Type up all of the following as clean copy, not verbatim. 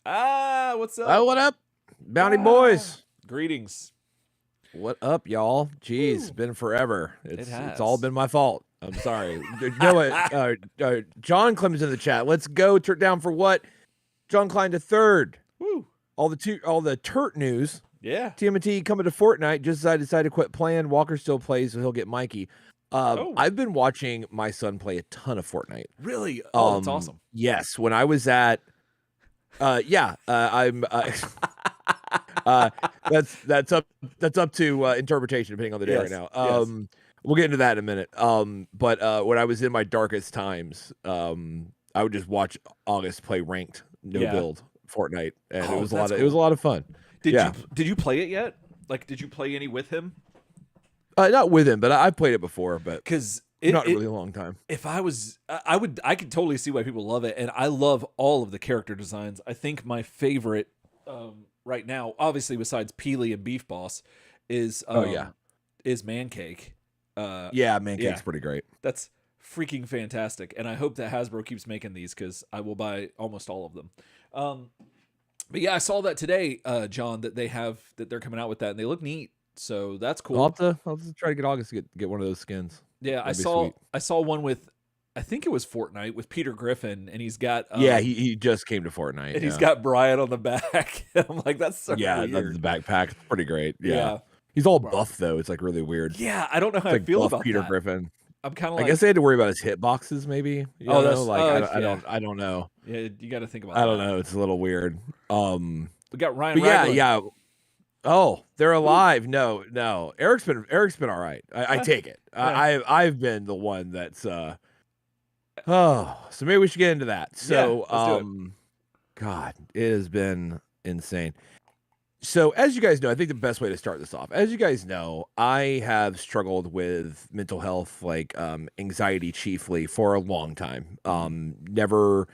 What's Oh, up? what up, Bounty Boys? Greetings. What up, y'all? Jeez, Woo. been forever. It It's all has. been my fault. I'm sorry. You know what? John Clemens in the chat. Let's go. Down for what? John Klein to third. Woo. All the Turt news. Yeah. TMNT coming to Fortnite. Just as I decided to quit playing. Walker still plays, so he'll get Mikey. Oh, I've been watching my son play a ton of Fortnite. really? Oh, that's awesome. Yes, when I was at, I'm. That's up to interpretation depending on the day right now. We'll get into that in a minute. But when I was in my darkest times, I would just watch August play ranked no build Fortnite, and it was a lot of fun. Did you play it yet? Like, did you play any with him? Not with him, but I've played it before, but Because not really a long time. If I was, I could totally see why people love it, and I love all of the character designs. I think my favorite right now, obviously besides Peely and Beef Boss, is is Mancake. Mancake's pretty great. That's freaking fantastic, and I hope that Hasbro keeps making these because I will buy almost all of them. But yeah, I saw that today, John, that they're coming out with that, and they look neat. So that's cool. I'll have to try to get August to get one of those skins. Yeah, I saw one with, I think it was Fortnite with Peter Griffin, and he's got he just came to Fortnite, and he's got Brian on the back. I'm like, that's so weird. The backpack, it's pretty great. Yeah. He's all buff though. It's like really weird. Yeah, I don't know how I feel about Peter that. Griffin. I'm kind of like, I guess they had to worry about his hitboxes, maybe. I don't know. Yeah, you got to think about. I don't know. It's a little weird. We got Ryan. But yeah. Oh, they're alive. Ooh. No. Eric's been all right. I take it. I've been the one that's so maybe we should get into that. So God, it has been insane. So as you guys know, I think the best way to start this off, as you guys know, I have struggled with mental health, like anxiety chiefly, for a long time. Never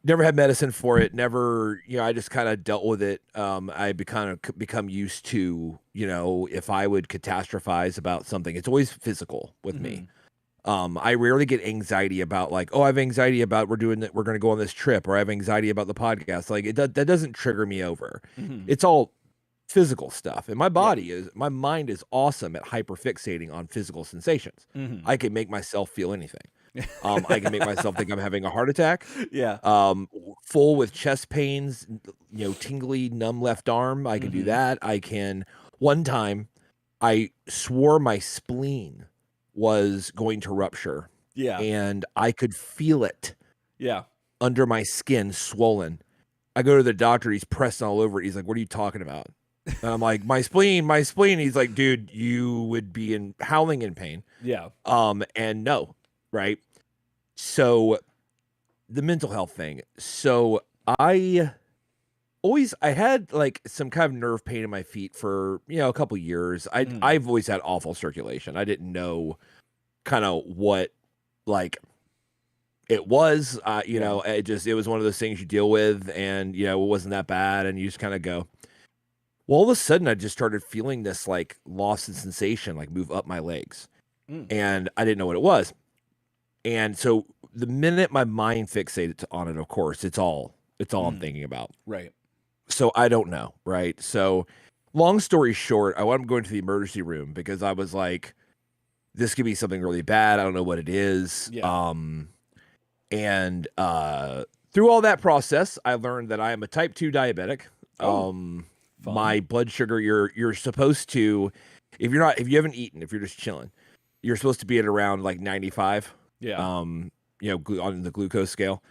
had medicine for it. Never, I just kind of dealt with it. I become used to, if I would catastrophize about something, it's always physical with me. I rarely get anxiety about like, I have anxiety about we're going to go on this trip, or I have anxiety about the podcast. Like that doesn't trigger me over. It's all physical stuff. And my mind is awesome at hyperfixating on physical sensations. I can make myself feel anything. I can make myself think I'm having a heart attack. Yeah. Full with chest pains, tingly, numb left arm. I can do that. One time I swore my spleen was going to rupture. Yeah. And I could feel it. Yeah. Under my skin, swollen. I go to the doctor, he's pressing all over it. He's like, "What are you talking about?" And I'm like, my spleen. He's like, "Dude, you would be howling in pain." Yeah. And no, right? So the mental health thing. So I had like some kind of nerve pain in my feet for, a couple years. I've always had awful circulation. I didn't know kind of what like it was, it was one of those things you deal with, and, it wasn't that bad. And you just kind of go, well, all of a sudden I just started feeling this like loss in sensation, like move up my legs. And I didn't know what it was. And so the minute my mind fixated on it, of course, it's all I'm thinking about. Right. So I don't know. Right. So long story short, I wound up going to the emergency room because I was like, this could be something really bad. I don't know what it is. Yeah. And through all that process, I learned that I am a type 2 diabetic. My blood sugar, you're supposed to, if you haven't eaten, if you're just chilling, you're supposed to be at around like 95. Yeah. On the glucose scale.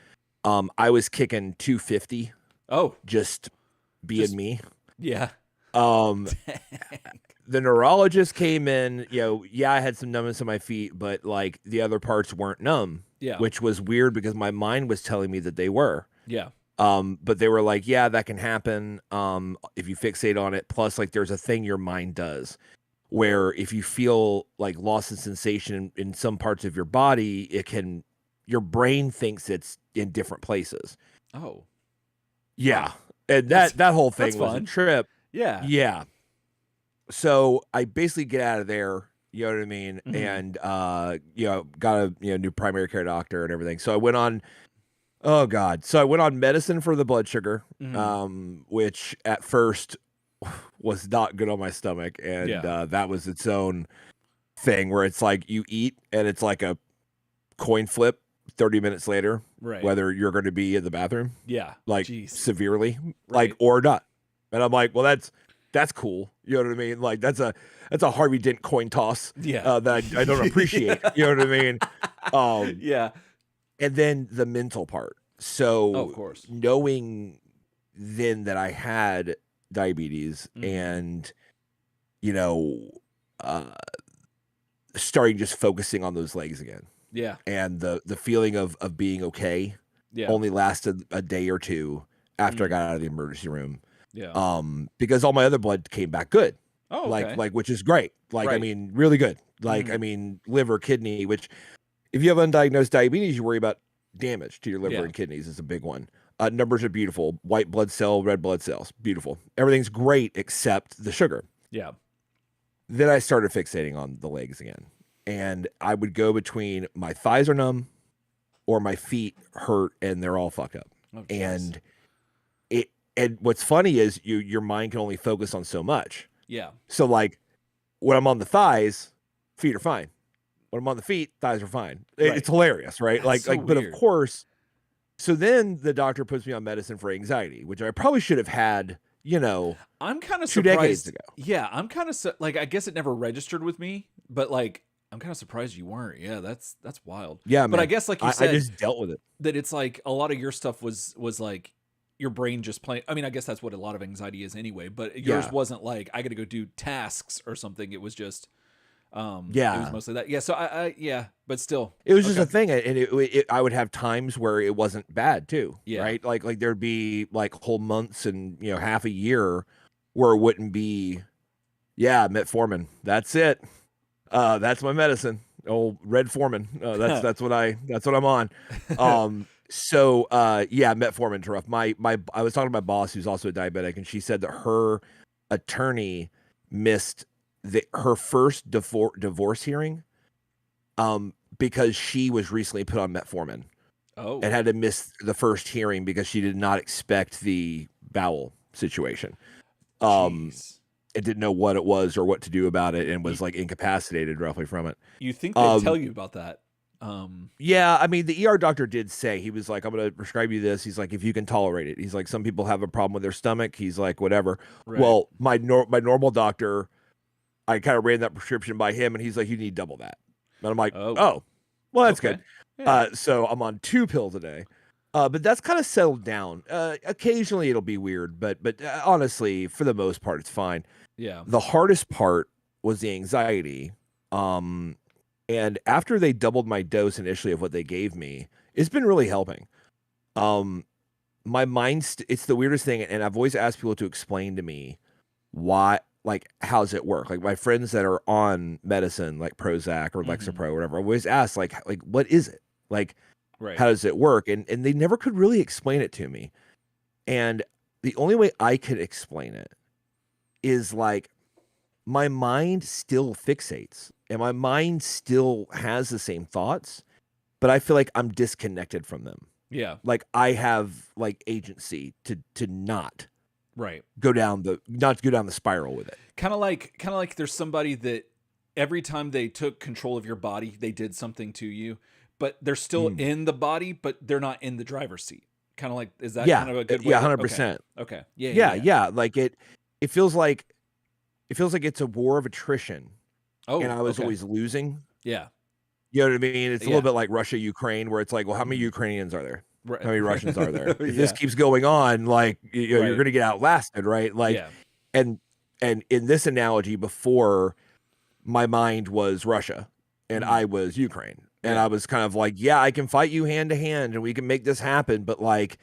I was kicking 250. Oh, just being me. Yeah. The neurologist came in, I had some numbness in my feet, but like the other parts weren't numb. Yeah. Which was weird because my mind was telling me that they were. Yeah. But they were like, yeah, that can happen. If you fixate on it. Plus, like, there's a thing your mind does where if you feel like loss of sensation in some parts of your body, your brain thinks it's in different places. Oh. Yeah. And that whole thing was a trip. Yeah. Yeah. So I basically get out of there, you know what I mean? And, got a new primary care doctor and everything. So I went on Oh God. So I went on medicine for the blood sugar, Mm. which at first was not good on my stomach. And Yeah. that was its own thing where it's like you eat and it's like a coin flip 30 minutes later, Right. whether you're going to be in the bathroom, Yeah. like Jeez. severely, like Right. or not. And I'm like, well, that's cool. You know what I mean? Like that's a Harvey Dent coin toss Yeah. that I don't appreciate. You know what I mean? Um, Yeah. and then the mental part. Oh, of So course. knowing then that I had diabetes Mm. and you know, uh, starting just focusing on those legs again Yeah. and the feeling of being okay Yeah. only lasted a day or two after I Mm. got out of the emergency room. Yeah. Because all my other blood came back good. Oh, Like okay. like which is great. Like I Right. mean, really good. Like I Mm. mean, liver, kidney, which if you have undiagnosed diabetes, you worry about damage to your liver Yeah. and kidneys is a big one. Numbers are beautiful. White blood cell, red blood cells, beautiful. Everything's great except the sugar. Yeah. Then I started fixating on the legs again. And I would go between my thighs are numb or my feet hurt and they're all fucked up. Oh, jeez. And it and what's funny is your mind can only focus on so much. Yeah. So like when I'm on the thighs, feet are fine. When I'm on the feet, thighs are fine. Right. It's hilarious, right? That's so But of weird. course, so then the doctor puts me on medicine for anxiety, which I probably should have had, I'm kind of 2 decades surprised. ago. Yeah, I'm kind of like I guess it never registered with me, but like I'm kind of surprised you weren't. Yeah, that's wild. Yeah, But I man. guess like you I said just dealt with it. that it's like a lot of your stuff was like your brain just playing. I mean, I guess that's what a lot of anxiety is anyway, but yours Yeah. wasn't like I got to go do tasks or something. It was just it was Yeah. mostly that. Yeah, so I yeah, but still. It was just Okay. a thing, and I would have times where it wasn't bad too, Yeah. right? Like there'd be like whole months and half a year where it wouldn't be. Yeah, metformin. That's it. That's my medicine. Oh, red Foreman. That's what I'm on. Yeah, metformin's rough. I was talking to my boss who's also a diabetic, and she said that her attorney missed her first divorce hearing because she was recently put on metformin Oh, and had to miss the first hearing because she did not expect the bowel situation. jeez. It didn't know what it was or what to do about it and You, was like incapacitated roughly from it. you think they'd tell Um, you about that? yeah, I mean, the ER doctor did say, he was like, I'm going to prescribe you this. He's like, if you can tolerate it. He's like, some people have a problem with their stomach. He's like, whatever. Right. Well, my normal doctor, I kind of ran that prescription by him and he's like, you need double that. And I'm like, Oh, oh, well, that's okay. good. Yeah. So I'm on 2 pills a day. But that's kind of settled down. Occasionally it'll be weird, but honestly, for the most part, it's fine. Yeah. The hardest part was the anxiety. And after they doubled my dose initially of what they gave me, it's been really helping. My mind, it's the weirdest thing. And I've always asked people to explain to me why, like, how's it work? Like my friends that are on medicine, like Prozac or Mhm. Lexapro or whatever, I always ask like, what is it? Like, Right. how does it work? And they never could really explain it to me. And the only way I could explain it is like my mind still fixates and my mind still has the same thoughts, but I feel like I'm disconnected from them. Yeah. Like I have like agency to not Right. go down the spiral with it. Kind of like there's somebody that every time they took control of your body, they did something to you, but they're still Mm. in the body, but they're not in the driver's seat. Kind of like, is that Yeah. kind of a good way? Yeah, To, okay. 100%. Okay. Yeah. Yeah. Yeah, Yeah. yeah. Like it feels like it's a war of attrition and Oh. I was Okay. always losing. Yeah. You know what I mean? It's a Yeah. little bit like Russia, Ukraine, where it's like, well, how many Mhm. Ukrainians are there? Right. How many Russians are there? If this Yeah. keeps going on, like you're Right. going to get outlasted, right? Like, Yeah. and in this analogy, before my mind was Russia and Mhm. I was Ukraine, and Yeah. I was kind of like, yeah, I can fight you hand to hand, and we can make this happen, but like,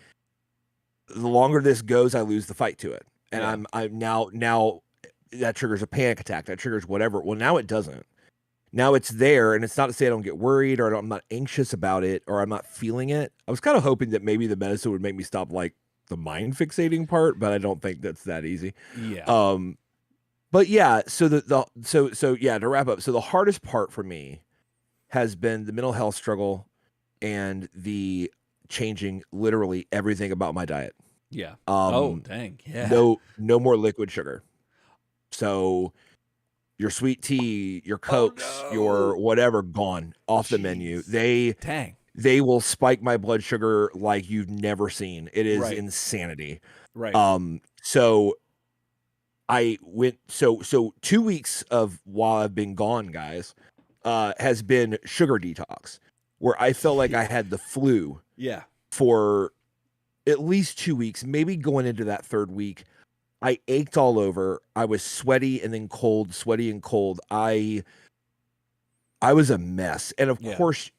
the longer this goes, I lose the fight to it, and Yeah. I'm now that triggers a panic attack, that triggers whatever. Well, now it doesn't. Now it's there, and it's not to say I don't get worried or I'm not anxious about it or I'm not feeling it. I was kind of hoping that maybe the medicine would make me stop like the mind fixating part, but I don't think that's that easy. Yeah. But yeah, so so yeah, to wrap up, so the hardest part for me has been the mental health struggle and the changing literally everything about my diet. Yeah. Oh, dang. Yeah. No more liquid sugar. So your sweet tea, your Cokes, your whatever, gone off the menu. They will spike my blood sugar like you've never seen. It is insanity. Right. So I went, so 2 weeks of while I've been gone, guys, has been sugar detox, where I felt like I had the flu. Yeah. For at least 2 weeks, maybe going into that third week. I ached all over. I was sweaty and then cold, sweaty and cold. I was a mess. And of course,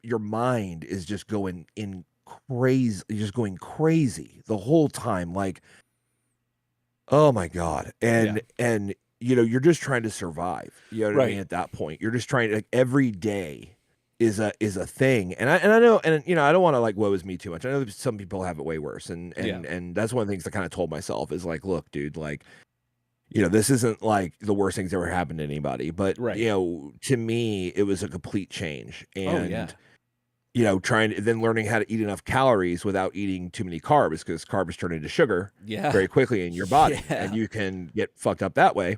your mind is just going in crazy, just going crazy the whole time. Like, oh my God. And you're just trying to survive. You know what I mean? At that point, you're just trying to, like, every day is a thing. And I know, and I don't want to like woe is me too much. I know some people have it way worse. And that's one of the things I kind of told myself is like, look, dude, like, this isn't like the worst things ever happened to anybody, but to me, it was a complete change. And learning how to eat enough calories without eating too many carbs, because carbs turn into sugar very quickly in your body, and you can get fucked up that way.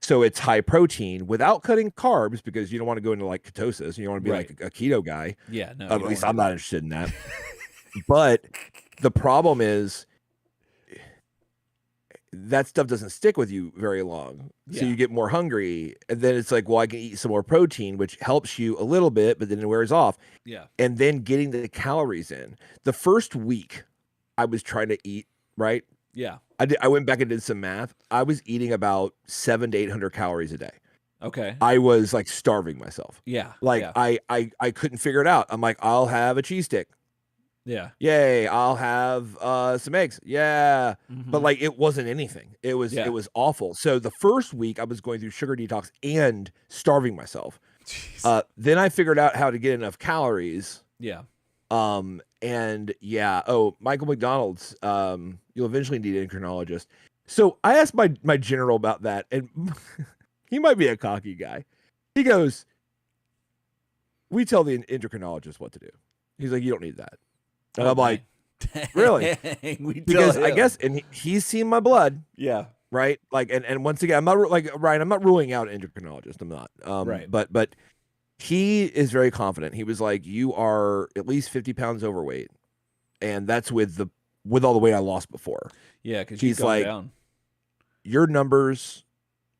So it's high protein without cutting carbs, because you don't want to go into like ketosis. You don't want to be like a keto guy. Yeah, no. At least I'm not interested in that. But the problem is that stuff doesn't stick with you very long. So you get more hungry, and then it's like, well, I can eat some more protein, which helps you a little bit, but then it wears off. Yeah. And then getting the calories in. The first week I was trying to eat, right? Yeah. I went back and did some math. I was eating about 700 to 800 calories a day. Okay. I was like starving myself. Yeah. Like I couldn't figure it out. I'm like, I'll have a cheese stick. Yeah. Yay. I'll have some eggs. Yeah. Mm-hmm. But like, it wasn't anything. It was awful. So the first week I was going through sugar detox and starving myself. Then I figured out how to get enough calories. Yeah. Michael McDonald's, you'll eventually need an endocrinologist. So I asked my general about that, and he might be a cocky guy. He goes, we tell the endocrinologist what to do. He's like, you don't need that. And I'm like, really? Because I guess, and he's seen my blood. Yeah. Right. Like, and once again, I'm not like, Ryan, I'm not ruling out endocrinologist. I'm not. Right. But he is very confident. He was like, you are at least 50 pounds overweight. And that's with all the weight I lost before. Yeah. Because he's like, down. Your numbers,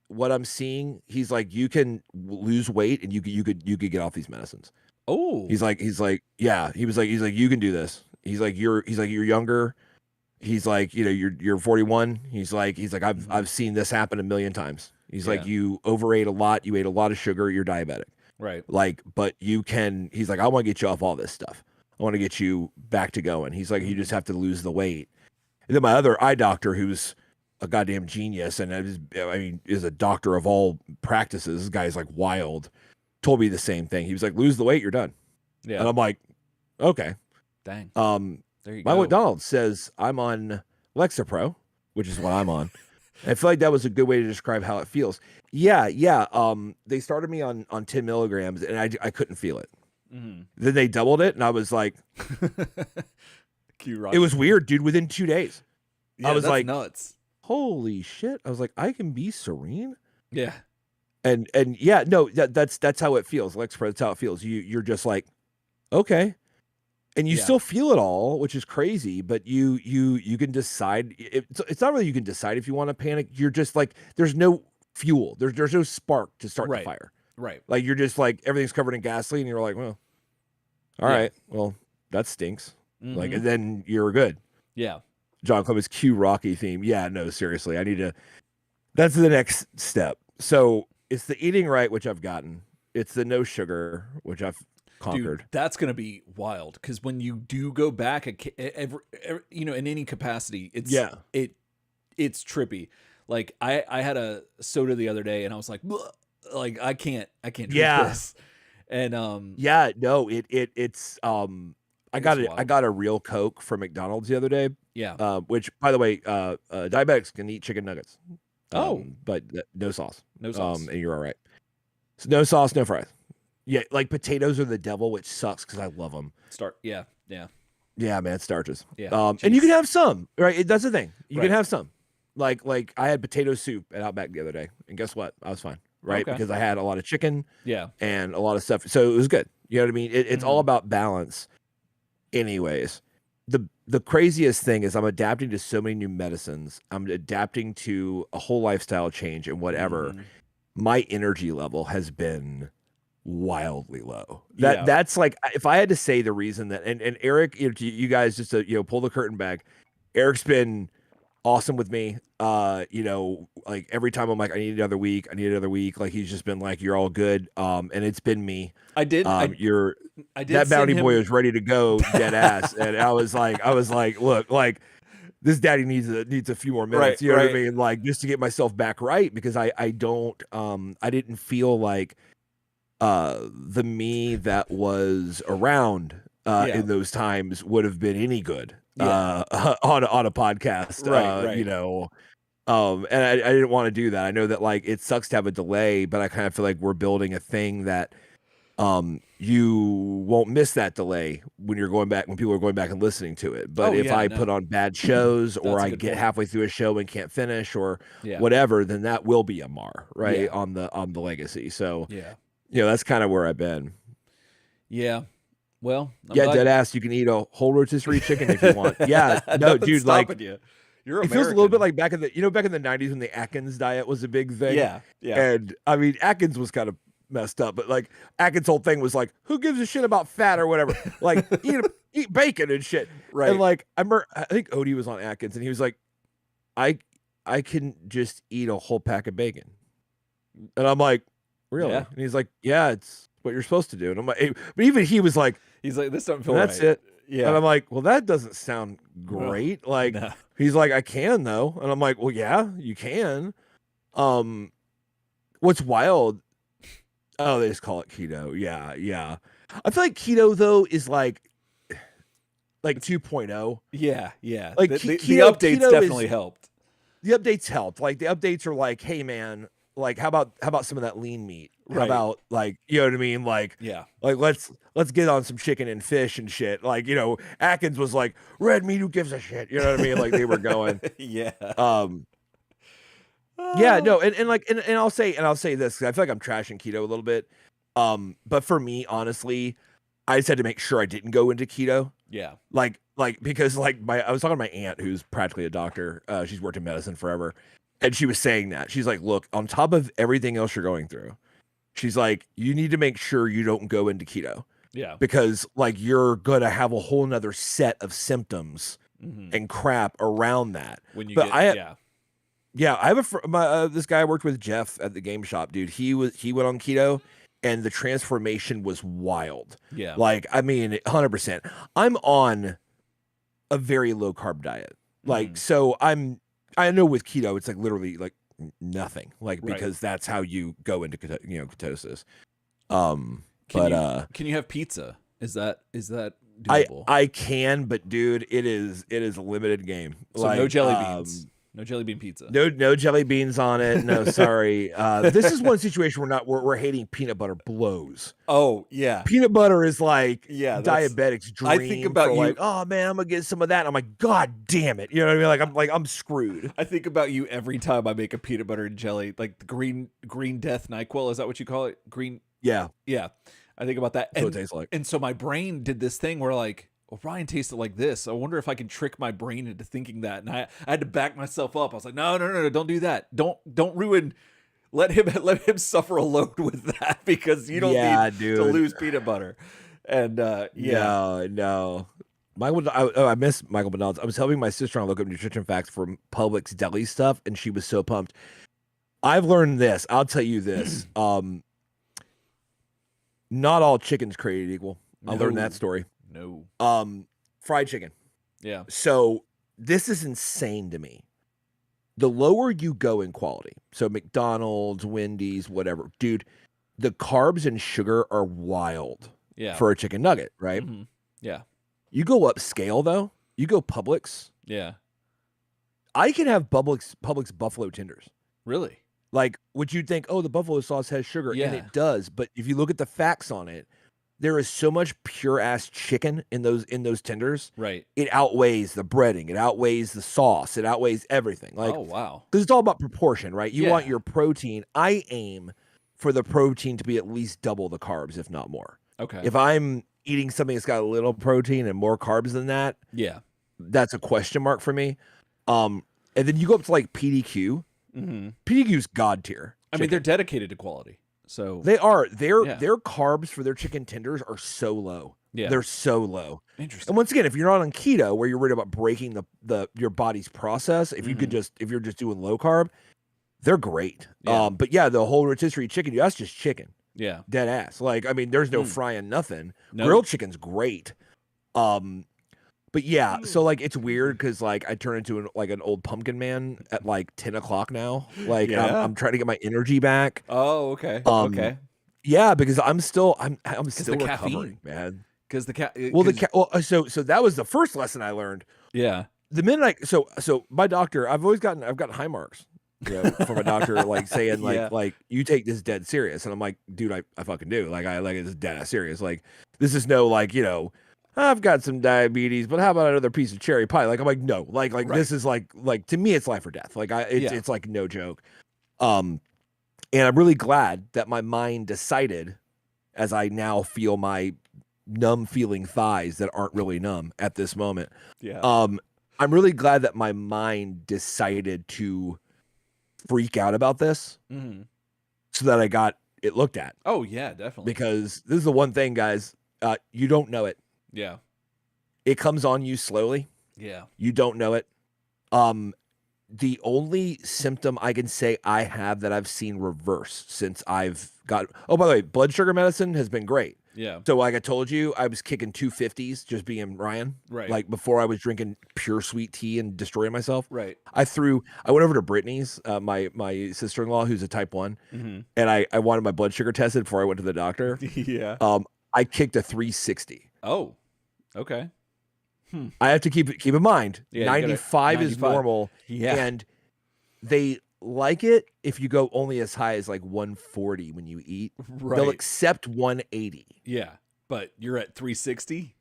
what I'm seeing, he's like, you can lose weight and you could get off these medicines. Oh, he's like, yeah. He's like, you can do this. He's like, you're younger. He's like, you're 41. He's like, I've seen this happen a million times. He's like, you overate a lot. You ate a lot of sugar. You're diabetic. Right. Like, but he's like, I want to get you off all this stuff. I want to get you back to going. He's like, you just have to lose the weight. And then my other eye doctor, who's a goddamn genius and is a doctor of all practices. This guy's like wild. Told me the same thing. He was like, lose the weight, you're done. Yeah. And I'm like, okay. Dang. There you go. My McDonald says I'm on Lexapro, which is what I'm on. I feel like that was a good way to describe how it feels. Yeah. They started me on 10 milligrams and I couldn't feel it. Mm-hmm. Then they doubled it and I was like, it was weird, dude. Within 2 days, yeah, I was like, nuts. Holy shit. I was like, I can be serene. Yeah. And yeah, no, that's how it feels. Lexapro, that's how it feels. You're just like, okay. And you still feel it all, which is crazy, but you can decide. It's not really you can decide if you want to panic. You're just like, there's no fuel. There's no spark to start the fire. Right. Like you're just like, everything's covered in gasoline and you're like, well, all right, well, that stinks. Mm-hmm. Like, and then you're good. Yeah. John Clemens Q Rocky theme. Yeah, no, seriously. That's the next step. So it's the eating right, which I've gotten. It's the no sugar, which I've conquered. Dude, that's going to be wild. Cause when you do go back every, in any capacity, it's trippy. Like I had a soda the other day and I was like, I can't drink this. And, I got a real Coke from McDonald's the other day. Yeah. Which, by the way, diabetics can eat chicken nuggets. But no sauce. No sauce. And you're all right. So no sauce, no fries. Yeah, like potatoes are the devil, which sucks because I love them. Yeah. Yeah, man, starches. Yeah. And you can have some, right? That's the thing. You Right. can have some. Like I had potato soup at Outback the other day, and guess what? I was fine, right? Okay. Because I had a lot of chicken Yeah. and a lot of stuff, so it was good. You know what I mean? It's all about balance. Anyways, the craziest thing is I'm adapting to so many new medicines. I'm adapting to a whole lifestyle change and whatever. My energy level has been wildly low. That's like, if I had to say the reason that, and Eric, you guys just to, pull the curtain back. Eric's been awesome with me. Like every time I'm like, I need another week. Like he's just been like, you're all good. And it's been me. I did That bounty boy was ready to go dead ass. And I was like, look, like this daddy needs a few more minutes. You know what I mean? Like just to get myself back right, because I didn't feel like the me that was around in those times would have been any good on a podcast. And I didn't want to do that. I know that like it sucks to have a delay, but I kind of feel like we're building a thing that you won't miss that delay when people are going back and listening to it. But if I put on bad shows or I get halfway through a show and can't finish or whatever, then that will be a mar, right? On the legacy. So that's kind of where I've been. Yeah. Well, dead ass. You can eat a whole rotisserie chicken if you want. Yeah, no, dude, like you. You're it American. feels a little bit like back in the 90s when the Atkins diet was a big thing. Yeah. And I mean, Atkins was kind of messed up, but like Atkins' whole thing was like, who gives a shit about fat or whatever? Like eat bacon and shit. Right. And like I think Odie was on Atkins, and he was like, I can just eat a whole pack of bacon. And I'm like, really? Yeah. And he's like, yeah, it's what you're supposed to do. And I'm like, but even he was like, he's like, this doesn't feel that's right. it. Yeah. And I'm like, well, that doesn't sound great. Like he's like, I can though. And I'm like, well, yeah, you can. What's wild? Oh, they just call it keto. Yeah. I feel like keto though is like 2.0. Yeah. Like the updates definitely helped. The updates helped. Like the updates are like, hey man, like how about some of that lean meat? How about like, you know what I mean? Like, like let's get on some chicken and fish and shit. Like, Atkins was like, red meat, who gives a shit? You know what I mean? Like they were going. Yeah, no, and I'll say this, 'cause I feel like I'm trashing keto a little bit. But for me, honestly, I just had to make sure I didn't go into keto. Yeah. Like because like I was talking to my aunt who's practically a doctor. She's worked in medicine forever. And she was saying that. She's like, look, on top of everything else you're going through, she's like, you need to make sure you don't go into keto. Yeah. Because like you're going to have a whole nother set of symptoms and crap around that. When you I have this guy I worked with, Jeff, at the game shop, dude. He went on keto and the transformation was wild. Yeah. Like, I mean, 100%. I'm on a very low carb diet. Like, so I know with keto, it's like literally like nothing, like because that's how you go into ketosis. Can you have pizza? Is that doable? I can, but dude, it is a limited game. So like, no jelly beans. No jelly bean pizza. No jelly beans on it. No, sorry. This is one situation we're hating peanut butter blows. Oh yeah, peanut butter is like diabetics' dream. I think about you. Like, oh man, I'm gonna get some of that. And I'm like, God damn it. You know what I mean? I'm screwed. I think about you every time I make a peanut butter and jelly, like the green death NyQuil. Is that what you call it? Green. Yeah. I think about that. That's what it tastes like. And so my brain did this thing where like, well, Ryan tasted like this. I wonder if I can trick my brain into thinking that. And I had to back myself up. I was like, no, don't do that. Don't ruin. Let him suffer alone with that, because you don't need to lose peanut butter. And no. I miss Michael McDonald's. I was helping my sister look up nutrition facts for Publix deli stuff, and she was so pumped. I've learned this. I'll tell you this. Not all chicken's created equal. I learned that story. No. Fried chicken. Yeah. So this is insane to me. The lower you go in quality, so McDonald's, Wendy's, whatever, dude, the carbs and sugar are wild. Yeah. For a chicken nugget, right? Mm-hmm. Yeah. You go upscale though. You go Publix. Yeah. I can have Publix buffalo tenders. Really? Like, would you think, oh, the buffalo sauce has sugar? Yeah. And it does. But if you look at the facts on it, there is so much pure ass chicken in those tenders. Right. It outweighs the breading. It outweighs the sauce. It outweighs everything. Like, oh wow. because it's all about proportion, right? You want Yeah. your protein. I aim for the protein to be at least double the carbs, if not more. Okay. If I'm eating something that's got a little protein and more carbs than that, yeah, that's a question mark for me. And then you go up to like PDQ. mm-hmm. PDQ's god tier. I mean, they're dedicated to quality. So they are. Their carbs for their chicken tenders are so low. Yeah. They're so low. Interesting. And once again, if you're not on keto, where you're worried about breaking your body's process, if you could if you're just doing low carb, they're great. Yeah. But yeah, the whole rotisserie chicken, that's just chicken. Yeah. Dead ass. Like, I mean, there's no frying nothing. No. Grilled chicken's great. But yeah, so like it's weird because like I turn into an old pumpkin man at like 10 o'clock now. Like I'm trying to get my energy back. Oh, okay. Okay. Yeah, because I'm still the recovering, caffeine. man. Because so that was the first lesson I learned. Yeah. The minute so my doctor, I've gotten high marks. From a doctor like saying like you take this dead serious, and I'm like, dude, I fucking do. Like it's dead ass serious. Like this is no like, I've got some diabetes, but how about another piece of cherry pie? Like I'm like, no, like right. This is like to me it's life or death. Like it's like no joke. And I'm really glad that my mind decided, as I now feel my numb feeling thighs that aren't really numb at this moment. Yeah. I'm really glad that my mind decided to freak out about this so that I got it looked at. Oh yeah, definitely. Because this is the one thing, guys, you don't know it. Yeah. It comes on you slowly. Yeah. You don't know it. The only symptom I can say I have that I've seen reverse since I've got, oh, by the way, blood sugar medicine has been great. Yeah. So like I told you, I was kicking 250s just being Ryan. Right. Like before I was drinking pure sweet tea and destroying myself. Right. I went over to Brittany's, my sister-in-law, who's a type 1, and I wanted my blood sugar tested before I went to the doctor. Yeah. I kicked a 360. Oh, okay. I have to keep in mind, 95 is 95. normal. Yeah. And they like it if you go only as high as like 140 when you eat. Right. They'll accept 180. Yeah. But you're at 360?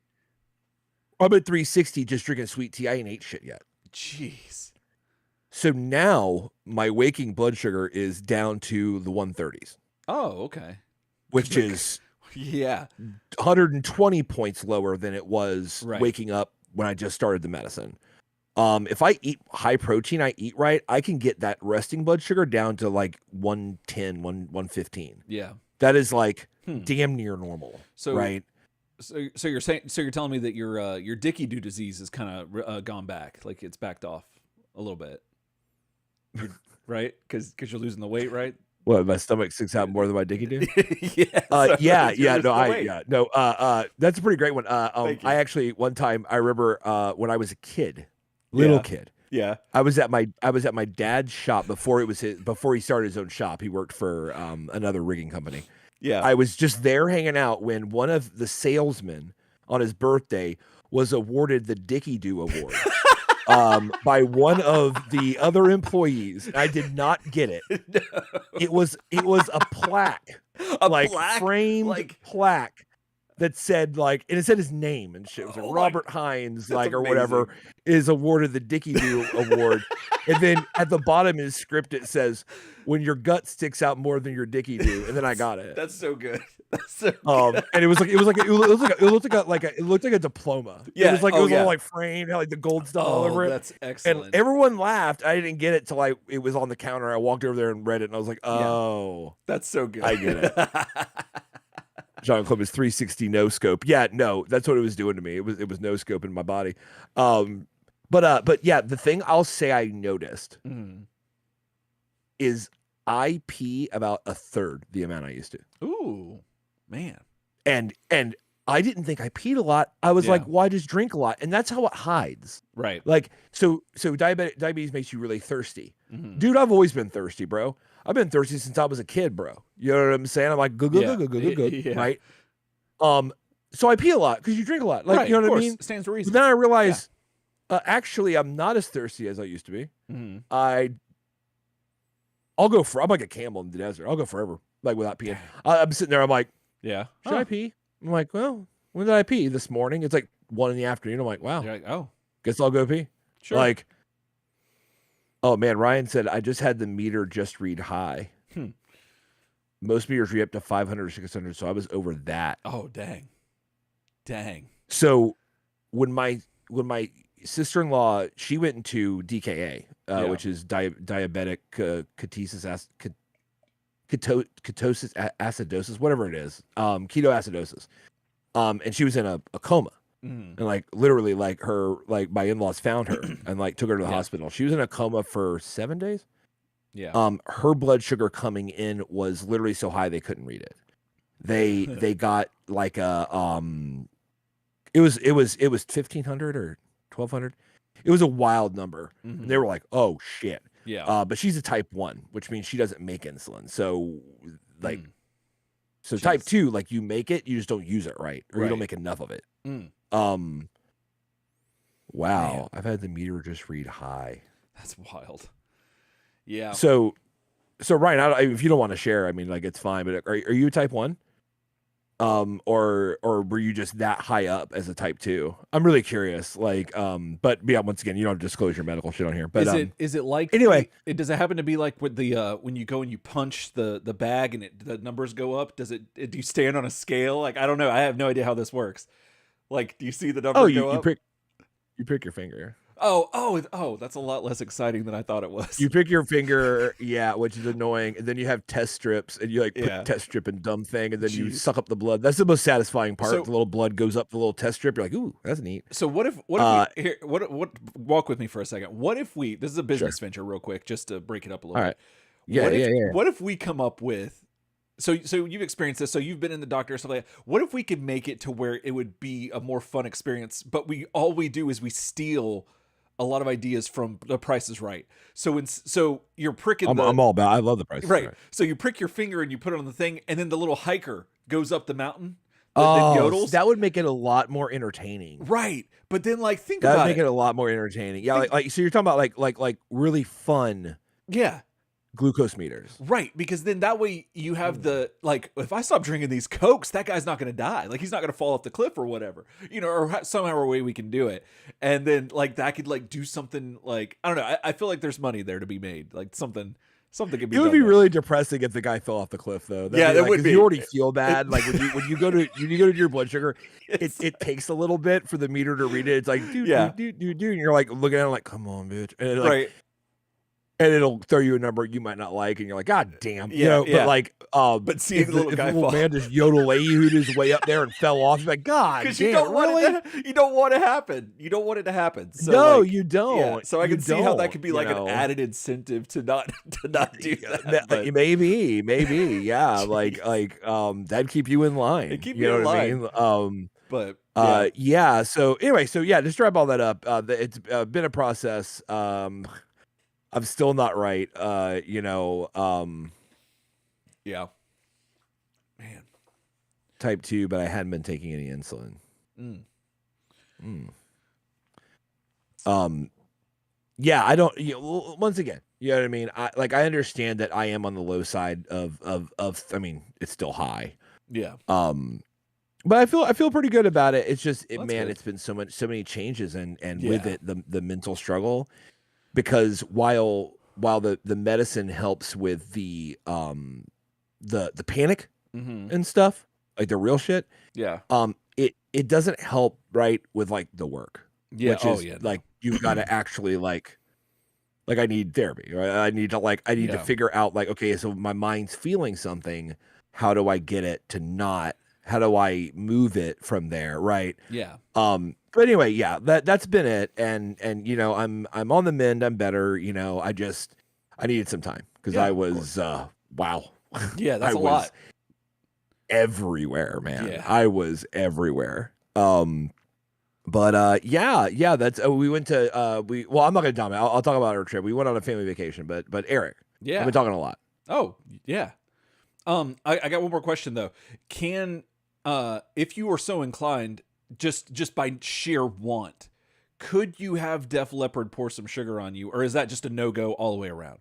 I'm at 360 just drinking sweet tea. I ain't ate shit yet. Jeez. So now my waking blood sugar is down to the 130s. Oh, okay. Which is 120 points lower than it was waking up when I just started the medicine. If I eat high protein, I eat right, I can get that resting blood sugar down to like 110, 115. Yeah. That is like damn near normal. So right. So you're telling me that your Dicky-Doo disease is kind of gone back, like it's backed off a little bit, right? Because you're losing the weight, right? What, my stomach sticks out more than my Dicky-Doo? That's a pretty great one. I actually one time I remember when I was a kid, kid. Yeah. I was at my dad's shop before he started his own shop. He worked for another rigging company. Yeah. I was just there hanging out when one of the salesmen on his birthday was awarded the Dicky-Doo award. By one of the other employees. I did not get it. No. It was a plaque, framed plaque that said and it said his name and shit. It was like Robert Hines, or amazing. Whatever, is awarded the Dicky-Doo award. And then at the bottom of his script it says, "When your gut sticks out more than your Dicky-Doo," and then I got it. That's so good. That's so good. And it looked like a diploma. Yeah, it was all like framed, had like the gold stuff all over it. That's excellent. And everyone laughed. I didn't get it till it was on the counter. I walked over there and read it, and I was like, "Oh, that's so good. I get it." Jean-Claude is 360 no scope. Yeah, no, that's what it was doing to me. It was no scope in my body. But yeah, the thing I'll say I noticed is I pee about a third the amount I used to. Ooh, man. And I didn't think I peed a lot. I was like, why just drink a lot? And that's how it hides. Right. Like, so diabetes makes you really thirsty. Dude, I've always been thirsty, bro. I've been thirsty since I was a kid, bro. You know what I'm saying? I'm like, good, right? So I pee a lot because you drink a lot. Like, you know what I mean? Stands to reason. But then I realized, actually, I'm not as thirsty as I used to be. I'm like a camel in the desert. I'll go forever, like without peeing. I'm sitting there. I'm like, should I pee? I'm like, well, when did I pee this morning? It's like 1 in the afternoon. I'm like, wow. You're like, oh, Guess I'll go pee. sure. Like, oh man, Ryan said I just had the meter just read high. Most meters read up to 500 or 600, so I was over that. Oh, dang. So when my sister-in-law, she went into DKA, which is diabetic ketosis acidosis, whatever it is, ketoacidosis. And she was in a coma. And like literally like her, like my in-laws found her and like took her to the hospital. She was in a coma for 7 days. Yeah. Her blood sugar coming in was literally so high they couldn't read it. They got like a it was 1,500 or 1,200. It was a wild number. And they were like, oh shit. Yeah. But she's a type 1, which means she doesn't make insulin. So like so Jeez. type 2, like you make it, you just don't use it right, or you don't make enough of it. Wow. Man. I've had the meter just read high. That's wild. Yeah. So Ryan, if you don't want to share, I mean, like it's fine. But are you a type 1? Or were you just that high up as a type 2? I'm really curious. Like, but yeah, once again, you don't have to disclose your medical shit on here. But is it like anyway? Does it happen to be like with the when you go and you punch the bag and the numbers go up? Do you stand on a scale? Like, I don't know. I have no idea how this works. Like, do you see the number go up? You prick your finger. Oh, that's a lot less exciting than I thought it was. You pick your finger, yeah, which is annoying. And then you have test strips, and you like put test strip and dumb thing, and then you suck up the blood. That's the most satisfying part. So, the little blood goes up the little test strip. You're like, ooh, that's neat. So what if walk with me for a second. What if this is a business venture real quick, just to break it up a little bit. Yeah. What if we come up with, so you've experienced this, so you've been in the doctor or something like that. What if we could make it to where it would be a more fun experience, but all we do is we steal a lot of ideas from The Price is Right. So you're pricking. I'm all about. I love The Price is Right. So you prick your finger and you put it on the thing, and then the little hiker goes up the mountain. Yodels. That would make it a lot more entertaining. Right, but then like think about it. That would make it a lot more entertaining. Yeah, like so you're talking about like really fun. Yeah. Glucose meters. Right, because then that way you have like, if I stop drinking these Cokes, that guy's not going to die. Like, he's not going to fall off the cliff or whatever, or somehow a way we can do it. And then like that could like do something like, I don't know. I feel like there's money there to be made. Like something could be. It would be really depressing if the guy fell off the cliff though. That would be. You already feel bad. Like when you go to your blood sugar, it takes a little bit for the meter to read it. It's like, dude, and you're like looking at it like, come on, bitch. And like, and it'll throw you a number you might not like, and you're like, God damn, But like, but seeing the little man just yodel his way up there and fell off, you're like, God damn, you don't want it to happen. You don't want it to happen. So no, like, you don't. Yeah, so I can see how that could be like an added incentive to not do that. Maybe, yeah, like that'd keep you in line. It keep you in line. What I mean? But yeah. So anyway, just to wrap all that up, it's been a process. I'm still not right. Yeah. Man. Type 2, but I hadn't been taking any insulin. Yeah, I don't, once again, you know what I mean? I understand that I am on the low side of, I mean, it's still high. Yeah. But I feel pretty good about it. It's just, good. It's been so many changes and with it, the mental struggle. Because while the medicine helps with the panic and stuff, like the real shit, it doesn't help right with like the work, which is like you've got to actually like I need therapy, right? I need to figure out like, okay, so my mind's feeling something, how do I get it to not? How do I move it from there, right? Yeah. But anyway, that's been it, and I'm on the mend. I'm better. I needed some time because I was wow. Yeah, that's a lot. Everywhere, man. Yeah. I was everywhere. But that's we went to I'm not gonna dominate. I'll talk about our trip. We went on a family vacation, but Eric, I've been talking a lot. Oh yeah. I got one more question though. Can if you were so inclined, just by sheer want, could you have Def Leppard pour some sugar on you, or is that just a no-go all the way around?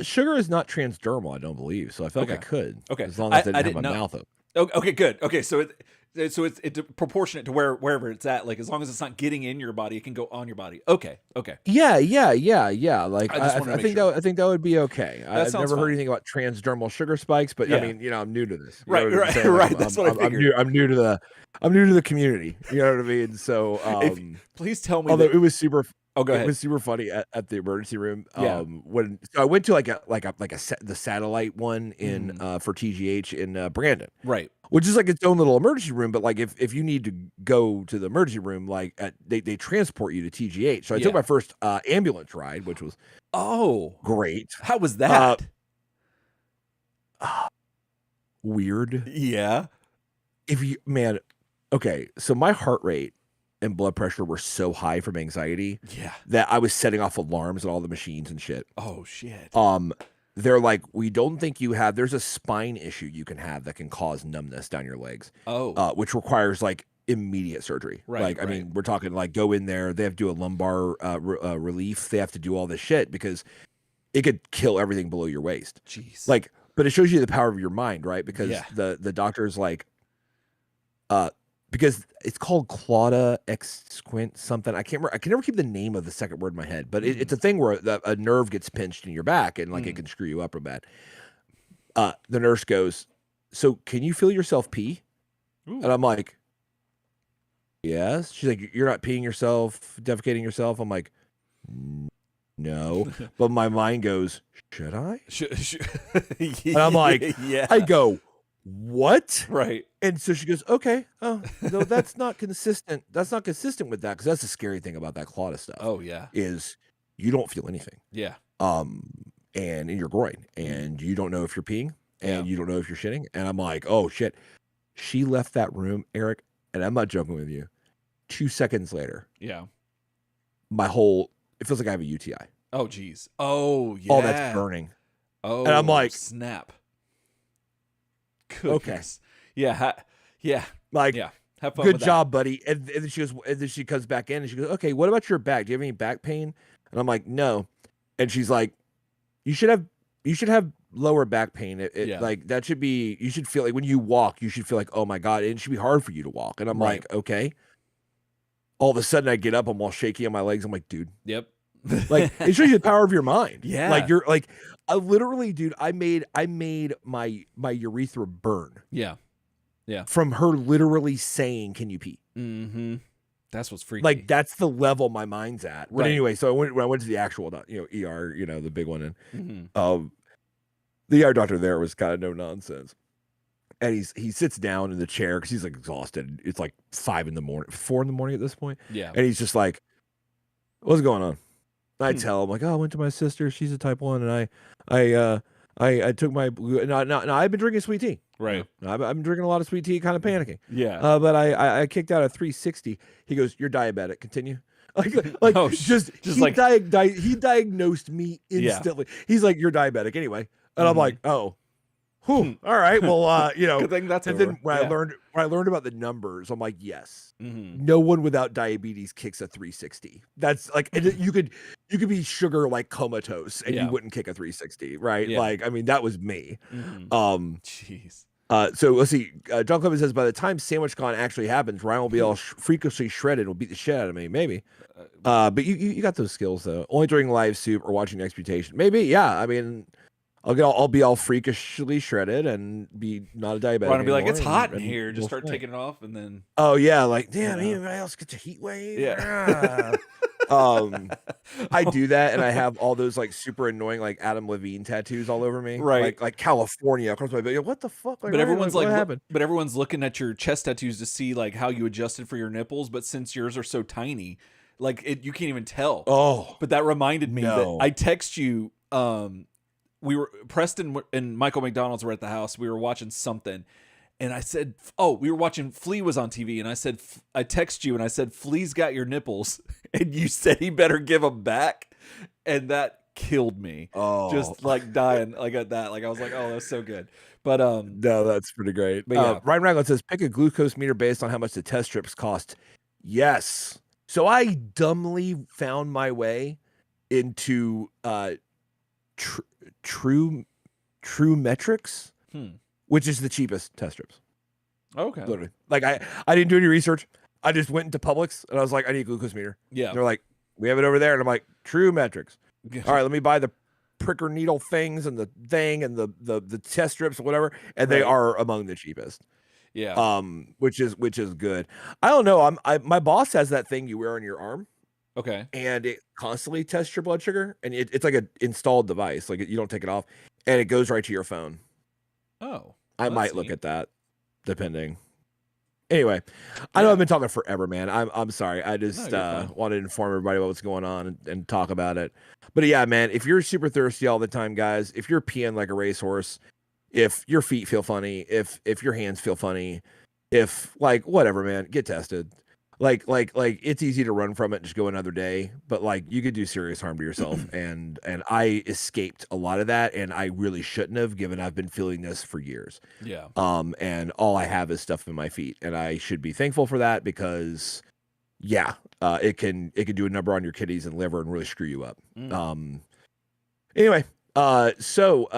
Sugar is not transdermal, I don't believe, so I felt like I could, Okay. as long as I didn't have didn't my know. mouth open. Okay, good. Okay, so it's proportionate to wherever it's at. Like as long as it's not getting in your body, it can go on your body. Okay. Yeah. Like I just wanted to I make think sure. I think that would be okay. That I've sounds never heard fine. anything about transdermal sugar spikes, but I Yeah. mean, I'm new to this. You know Right. what I'm Right. saying? Like Right. That's what I figured. I'm new to the community. You know what I mean? So If please tell me although that. it was super Oh, go it ahead. was super funny at the emergency room. Yeah. When so I went to the satellite one in Mm, for TGH in Brandon, right. which is like its own little emergency room. But like if you need to go to the emergency room, like they transport you to TGH. So I took Yeah. my first ambulance ride, which was Oh, great. how was Uh, that? weird. Yeah. If you man, okay, so my heart rate and blood pressure were so high from anxiety Yeah. that I was setting off alarms on all the machines and shit. Oh shit. They're like, we don't think you have. There's a spine issue you can have that can cause numbness down your legs, Oh. which requires like immediate surgery. Right. Like, I mean, we're talking like go in there. They have to do a lumbar relief. They have to do all this shit because it could kill everything below your waist. Jeez. Like, but it shows you the power of your mind, right? Because Yeah. the doctor's like, because it's called clauda exquint something. I can't remember. I can never keep the name of the second word in my head, but it's a thing where a nerve gets pinched in your back and like it can screw you up real bad. The nurse goes, "So can you feel yourself pee?" Ooh. And I'm like, "Yes." She's like, "You're not peeing yourself, defecating yourself?" I'm like, "No," but my mind goes, "Should I?" And I'm like, yeah. I go, "What?" Right. And so she goes, "Okay, oh no, that's not consistent. That's not consistent with that because that's the scary thing about that clauda stuff. Oh yeah. Is you don't feel anything, Yeah. and in your groin, and you don't know if you're peeing, and Yeah. you don't know if you're shitting." And I'm like, "Oh shit!" She left that room, Eric, and I'm not joking with you. 2 seconds later, Yeah. it feels like I have a UTI. Oh geez. Oh yeah. All that's burning, Oh, and I'm like, snap. okay, Goodness. Yeah. Yeah. like. Yeah. Have fun Good with job, buddy. And then she goes, and then she comes back in and she goes, "Okay, what about your back? Do you have any back pain?" And I'm like, "No." And she's like, you should have lower back pain. Yeah. Like that should be, you should feel like when you walk, you should feel like, oh my God, it should be hard for you to walk." And I'm Right. like, okay. All of a sudden I get up, I'm all shaky on my legs. I'm like, dude, Yep. like it shows you the power of your mind. Yeah. Like you're like, I literally, dude, I made my urethra burn. Yeah. Yeah. From her literally saying, "Can you pee?" Mm-hmm. That's what's freaky. Like that's the level my mind's at. But Right. anyway, so when I went to the actual, ER, the big one, and Mm-hmm. the ER doctor there was kind of no nonsense. And he sits down in the chair because he's like exhausted. It's like 4 in the morning at this point. Yeah. And he's just like, "What's going on?" And I tell him like, "Oh, I went to my sister. She's a type 1, and I took my blue. No, I've been drinking sweet tea. Right. I've been drinking a lot of sweet tea, kind of panicking. Yeah. But I kicked out a 360. He goes, "You're diabetic. Continue." Like Oh, just just he like- he diagnosed me instantly. He's like, "You're diabetic anyway," and I'm like, "Oh, whew, all right. Well, Good thing that's And over. then when I learned about the numbers, I'm like, yes, Mm-hmm. no one without diabetes kicks a 360. That's like, and you could be sugar like comatose and you wouldn't kick a 360, right? Yeah. Like, I mean, that was me. Mm-hmm. Jeez. So let's see. John Clement says, by the time Sandwich Con actually happens, Ryan will be all freakishly shredded. Will beat the shit out of me. Maybe. But you got those skills though. Only during live soup or watching Exputation. Maybe. Yeah. I mean, I'll be all freakishly shredded and be not a diabetic. Ryan will be like, "It's hot in and here." Just we'll start play. taking it off, and then. Oh yeah, like damn, anybody else gets a heat wave? Yeah. I do that, and I have all those like super annoying like Adam Levine tattoos all over me, Right? Like California across my body. What the fuck? Like, But everyone's what like, happened? but everyone's looking at your chest tattoos to see like how you adjusted for your nipples. But since yours are so tiny, like you can't even tell. Oh, but that reminded me no. that I text you. We were Preston and Michael McDonald's were at the house. We were watching something. And I said, "Oh, we were watching Flea was on TV." And I said, I text you and I said, "Flea's got your nipples." And you said he better give them back. And that killed me. Oh, just like dying like at that. Like I was like, "Oh, that's so good." But no, that's pretty great. But yeah. Ryan Ragland says, "Pick a glucose meter based on how much the test strips cost." Yes. So I dumbly found my way into True Metrics, which is the cheapest test strips. Okay. Literally. Like I didn't do any research. I just went into Publix and I was like, I need a glucose meter. Yeah. They're like, we have it over there. And I'm like, True Metrics. All right, let me buy the pricker needle things and the thing and the test strips or whatever. And they are among the cheapest. Yeah. Which is good. I don't know. My boss has that thing you wear on your arm. Okay. And it constantly tests your blood sugar, and it's like an installed device. Like you don't take it off, and it goes right to your phone. Oh, I might look at that, depending. Anyway, I know I've been talking forever, man. I'm sorry. I just wanted to inform everybody about what's going on and talk about it. But yeah, man, if you're super thirsty all the time, guys, if you're peeing like a racehorse, if your feet feel funny, if your hands feel funny, if like whatever, man, get tested. Like it's easy to run from it and just go another day, but like you could do serious harm to yourself. and I escaped a lot of that, and I really shouldn't have, given I've been feeling this for years. Yeah. And all I have is stuff in my feet, and I should be thankful for that because it can do a number on your kidneys and liver and really screw you up. Anyway, so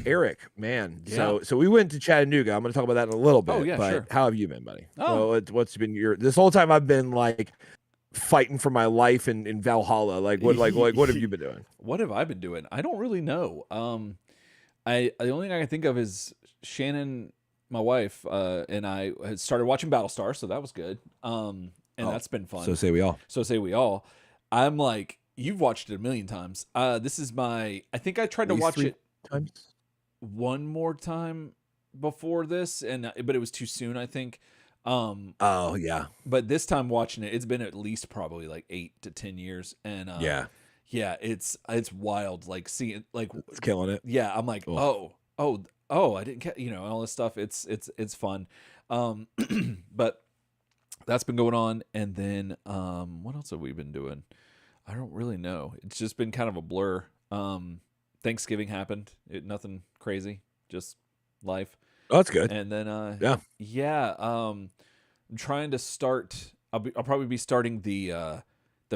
Eric, man, so we went to Chattanooga. I'm going to talk about that in a little bit. Oh, yeah, but sure. how have you been, buddy? Oh, well, what's been this whole time? I've been like fighting for my life in Valhalla. Like what have you been doing? What have I been doing? I don't really know. The only thing I can think of is Shannon, my wife, and I had started watching Battlestar, so that was good. And that's been fun. So say we all. I'm like, you've watched it a million times. This is I think I tried to watch it one more time before this, but it was too soon, I think. Oh yeah. But this time watching it, it's been at least probably like 8 to 10 years, and yeah, it's wild. Like seeing like it's killing it. Yeah, I'm like, oh, I didn't get all this stuff. It's fun. But that's been going on, and then what else have we been doing? I don't really know. It's just been kind of a blur. Thanksgiving happened. Nothing crazy, just life. Oh, that's good. And then I'm trying to start. I'll probably be starting the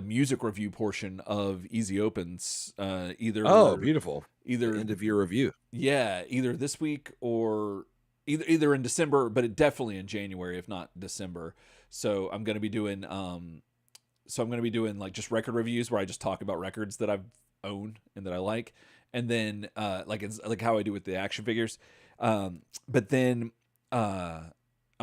music review portion of Easy Opens. Beautiful. Either the end of year review. Yeah, either this week or either in December, but definitely in January, if not December. So I'm going to be doing like just record reviews where I just talk about records that I've owned and that I like, and then it's like how I do with the action figures. But then I'm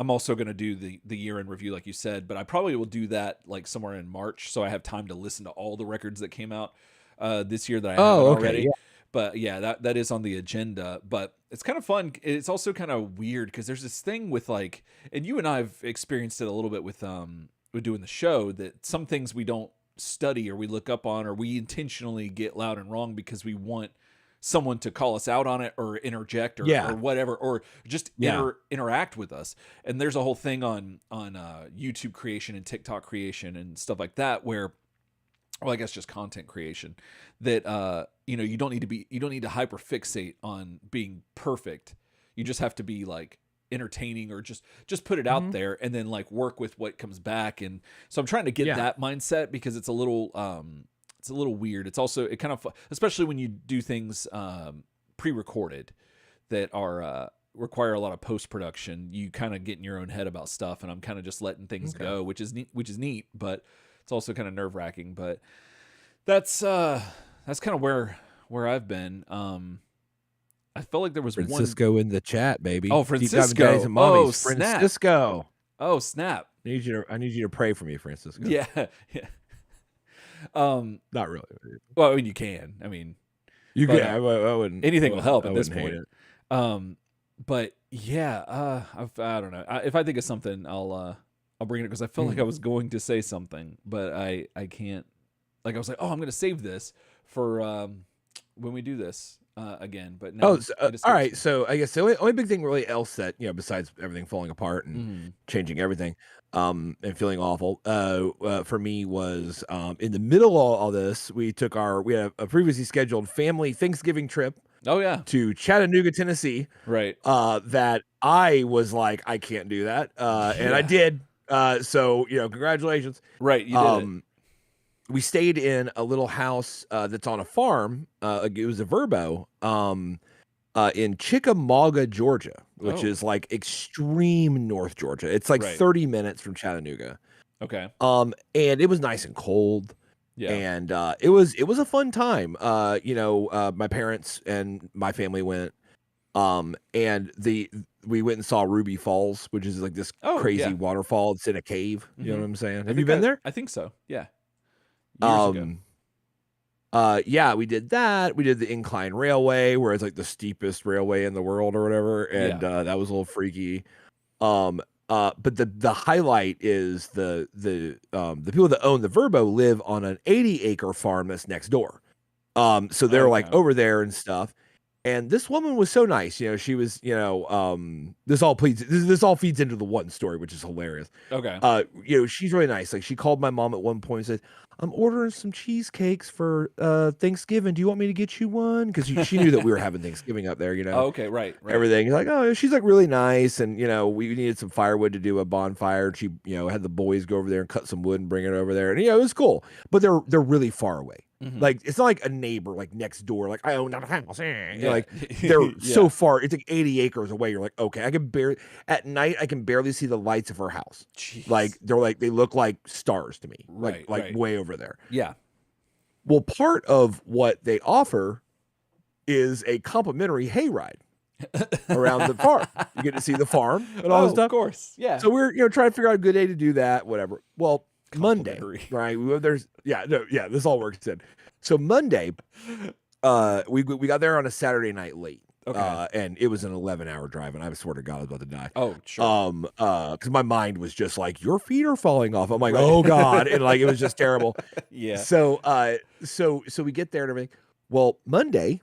also going to do the year in review, like you said, but I probably will do that like somewhere in March, so I have time to listen to all the records that came out this year that I haven't already. Yeah. But yeah, that is on the agenda. But it's kind of fun. It's also kind of weird because there's this thing with like, and you and I have experienced it a little bit with doing the show, that some things we don't study or we look up on, or we intentionally get loud and wrong because we want someone to call us out on it or interject or whatever, or just interact with us. And there's a whole thing on YouTube creation and TikTok creation and stuff like that where, well, I guess just content creation, that you don't need to hyperfixate on being perfect. You just have to be like entertaining, or just put it out there and then like work with what comes back. And so I'm trying to get that mindset, because it's a little weird. It's also, it kind of, especially when you do things pre-recorded that are require a lot of post-production, you kind of get in your own head about stuff, and I'm kind of just letting things go, which is neat, but it's also kind of nerve-wracking. But that's kind of where I've been. I felt like there was Francisco in the chat, baby. Oh, Francisco. Oh, Francisco. Oh, snap. I need you to pray for me, Francisco. Yeah. Not really. Well, I mean, you can. I mean, you can. I wouldn't. Anything will help at this point. It. But yeah, I don't know. If I think of something, I'll bring it, because I felt like I was going to say something, but I can't. Like I was like, oh, I'm going to save this for when we do this again. But no. All right. So I guess the only big thing really else that, besides everything falling apart and changing everything, and feeling awful, for me was in the middle of all this, we had a previously scheduled family Thanksgiving trip. Oh yeah, to Chattanooga, Tennessee. Right. That I was like, I can't do that, and I did. So congratulations. Right, you did it. we stayed in a little house that's on a farm. It was a Verbo in Chickamauga, Georgia, which is like extreme North Georgia. It's like 30 minutes from Chattanooga. Okay. And it was nice and cold. Yeah. And it was a fun time. My parents and my family went. And we went and saw Ruby Falls, which is like this crazy waterfall. It's in a cave. You know what I'm saying? Have you been there? I think so. Yeah. Years ago. Yeah, we did that. We did the incline railway, where it's like the steepest railway in the world or whatever, and that was a little freaky. But the highlight is the people that own the Verbo live on an 80-acre farm that's next door. So they're like over there and stuff. And this woman was so nice. She was, this all feeds into the one story, which is hilarious. Okay. She's really nice. Like, she called my mom at one point and said, "I'm ordering some cheesecakes for Thanksgiving. Do you want me to get you one?" Because she knew that we were having Thanksgiving up there, Oh, okay, right. Everything. Like, oh, she's like really nice. And, we needed some firewood to do a bonfire. She, had the boys go over there and cut some wood and bring it over there. And, it was cool. But they're really far away. Mm-hmm. Like, it's not like a neighbor, like next door, like, I own that house. Like, they're so far. It's like 80 acres away. You're like, okay, at night, I can barely see the lights of her house. Jeez. Like, they look like stars to me. Like way over there. Yeah. Well, part of what they offer is a complimentary hayride around the farm. You get to see the farm and all this stuff. Of course. Yeah. So we're, trying to figure out a good day to do that, whatever. Well, Monday, right? This all works in. So Monday, we got there on a Saturday night late. Okay. And it was an 11-hour drive, and I swear to God, I was about to die. Oh, sure. Because my mind was just like, your feet are falling off. I'm like, oh God, and like it was just terrible. Yeah. So we get there and everything. Well, Monday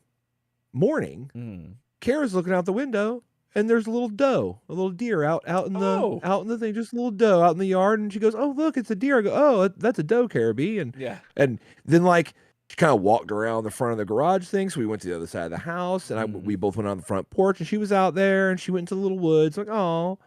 morning, Kara's looking out the window, and there's a little deer out in the thing, just a little doe out in the yard, and she goes, "Oh, look, it's a deer." I go, "Oh, that's a doe, Caribbean." And then like she kind of walked around the front of the garage thing, so we went to the other side of the house, and we both went on the front porch, and she was out there, and she went into the little woods, like, oh.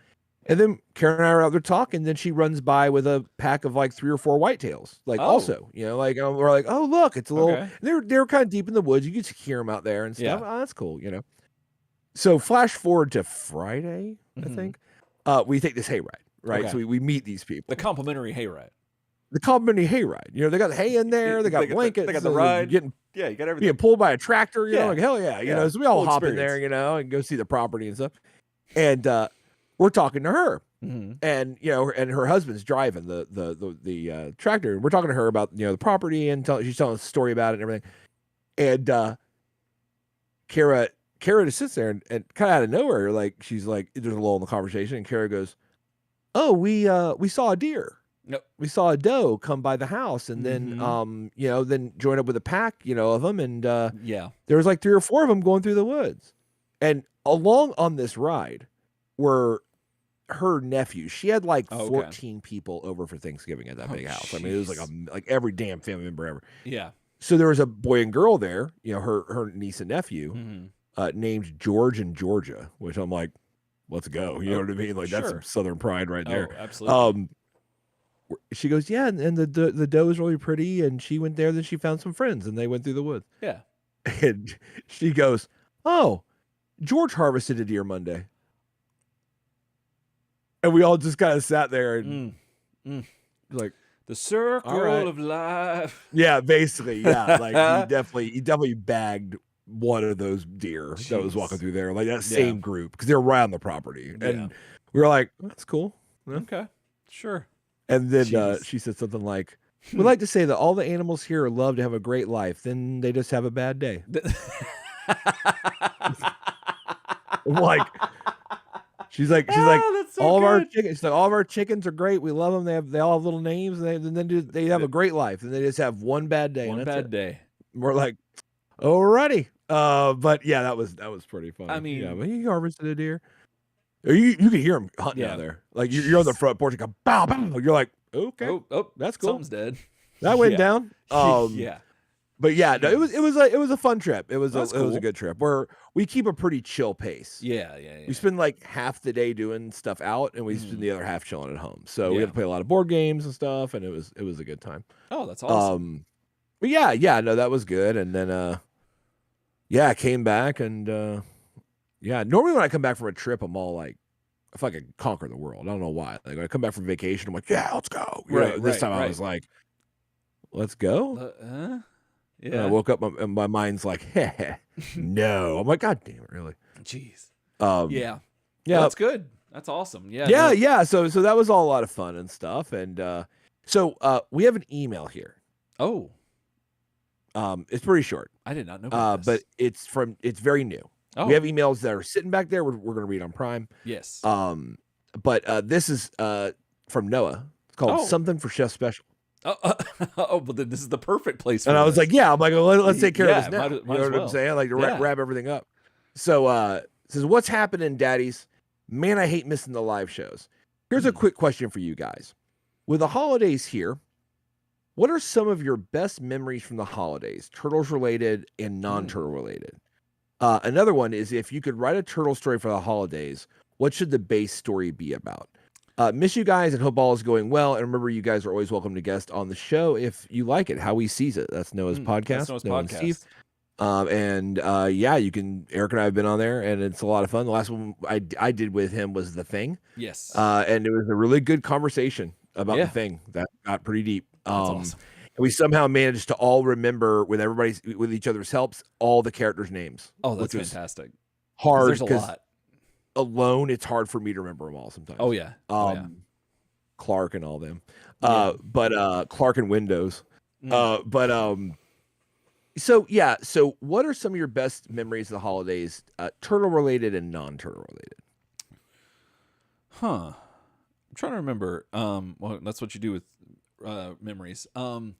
And then Karen and I are out there talking. Then she runs by with a pack of like 3 or 4 whitetails, like also, like we're like, oh look, it's a little. Okay. They were kind of deep in the woods. You could hear them out there and stuff. Oh, that's cool, So flash forward to Friday, I think. We take this hayride, right? Okay. So we meet these people. The complimentary hayride. The complimentary hayride. They got the hay in there. They got blankets. They got the ride. You got everything. Being pulled by a tractor. Like hell yeah. So we all hop in there, and go see the property and stuff. And we're talking to her, and and her husband's driving the tractor. And we're talking to her about the property, and she's telling us a story about it and everything. And Kara just sits there and kind of out of nowhere, like she's like, there's a lull in the conversation, and Kara goes, "Oh, we saw a deer. Nope. We saw a doe come by the house, and then then join up with a pack, of them, and there was like 3 or 4 of them going through the woods, and along on this ride were her nephews. She had like 14 people over for Thanksgiving at that big house. I mean, it was like every damn family member ever. Yeah. So there was a boy and girl there, her niece and nephew. Named George and Georgia, which I'm like, let's go. You know what I mean? Like that's some Southern pride right there. Absolutely. She goes, yeah, and the doe is really pretty, and she went there. Then she found some friends, and they went through the woods. Yeah. And she goes, oh, George harvested a deer Monday, and we all just kind of sat there and like the circle of life. Yeah, basically, yeah. Like he definitely bagged one of those deer that was walking through there, like that same group, because they're right on the property, and we were like, "That's cool." Okay, sure. And then she said something like, "We'd like to say that all the animals here love to have a great life. Then they just have a bad day." Like, she's like, so all of our chickens. Like, all of our chickens are great. We love them. They all have little names, and then they have a great life. And they just have one bad day. One bad day. We're like, alrighty. But yeah, that was pretty funny. I mean, but he harvested a deer. You can hear him hunting out there. Like you're on the front porch, you go bow bow. You're like, okay, oh, that's cool. Something's dead. That went down. Yeah. But yeah, no, it was a fun trip. It was cool. a good trip where we keep a pretty chill pace. Yeah. We spend like half the day doing stuff out, and we spend the other half chilling at home. So we Yeah. got to play a lot of board games and stuff, and it was a good time. Oh, that's awesome. But yeah, no, that was good. And then I came back and normally when I come back from a trip, I'm all like, I feel like I can conquer the world. I don't know why. Like when I come back from vacation, I'm like, yeah, let's go. This time I was like, let's go. Yeah. And I woke up and my mind's like, no. I'm like, God damn it, really? Jeez. Yeah. Well, that's good. That's awesome. Yeah. Yeah. So that was all a lot of fun and stuff. And so we have an email here. Oh. It's pretty short. I did not know about this. But it's very new. Oh. We have emails that are sitting back there. We're going to read on Prime. Yes. But this is from Noah. It's called Something for Chef Special. Well, then this is the perfect place for And I was like, I'm like, well, let's take care of this now. Might you know what I'm saying? Like to wrap everything up. So it says, what's happening, daddies? Man, I hate missing the live shows. Here's a quick question for you guys. With the holidays here, what are some of your best memories from the holidays, Turtles related and non-Turtle related? Another one is, if you could write a Turtle story for the holidays, what should the base story be about? Miss you guys and hope all is going well. And remember, you guys are always welcome to guest on the show if you like it. How he sees it. That's Noah's podcast. That's Noah podcast. And Steve. You can. Eric and I have been on there, and it's a lot of fun. The last one I did with him was The Thing. Yes. And it was a really good conversation about The Thing that got pretty deep. That's awesome. And we somehow managed to all remember, with each other's helps, all the characters' names. Oh, that's fantastic. Hard. There's a lot. Alone, it's hard for me to remember them all sometimes. Oh yeah. Clark and all them. But Clark and Windows. So what are some of your best memories of the holidays, turtle related and non-turtle related? I'm trying to remember. Well, that's what you do with memories. I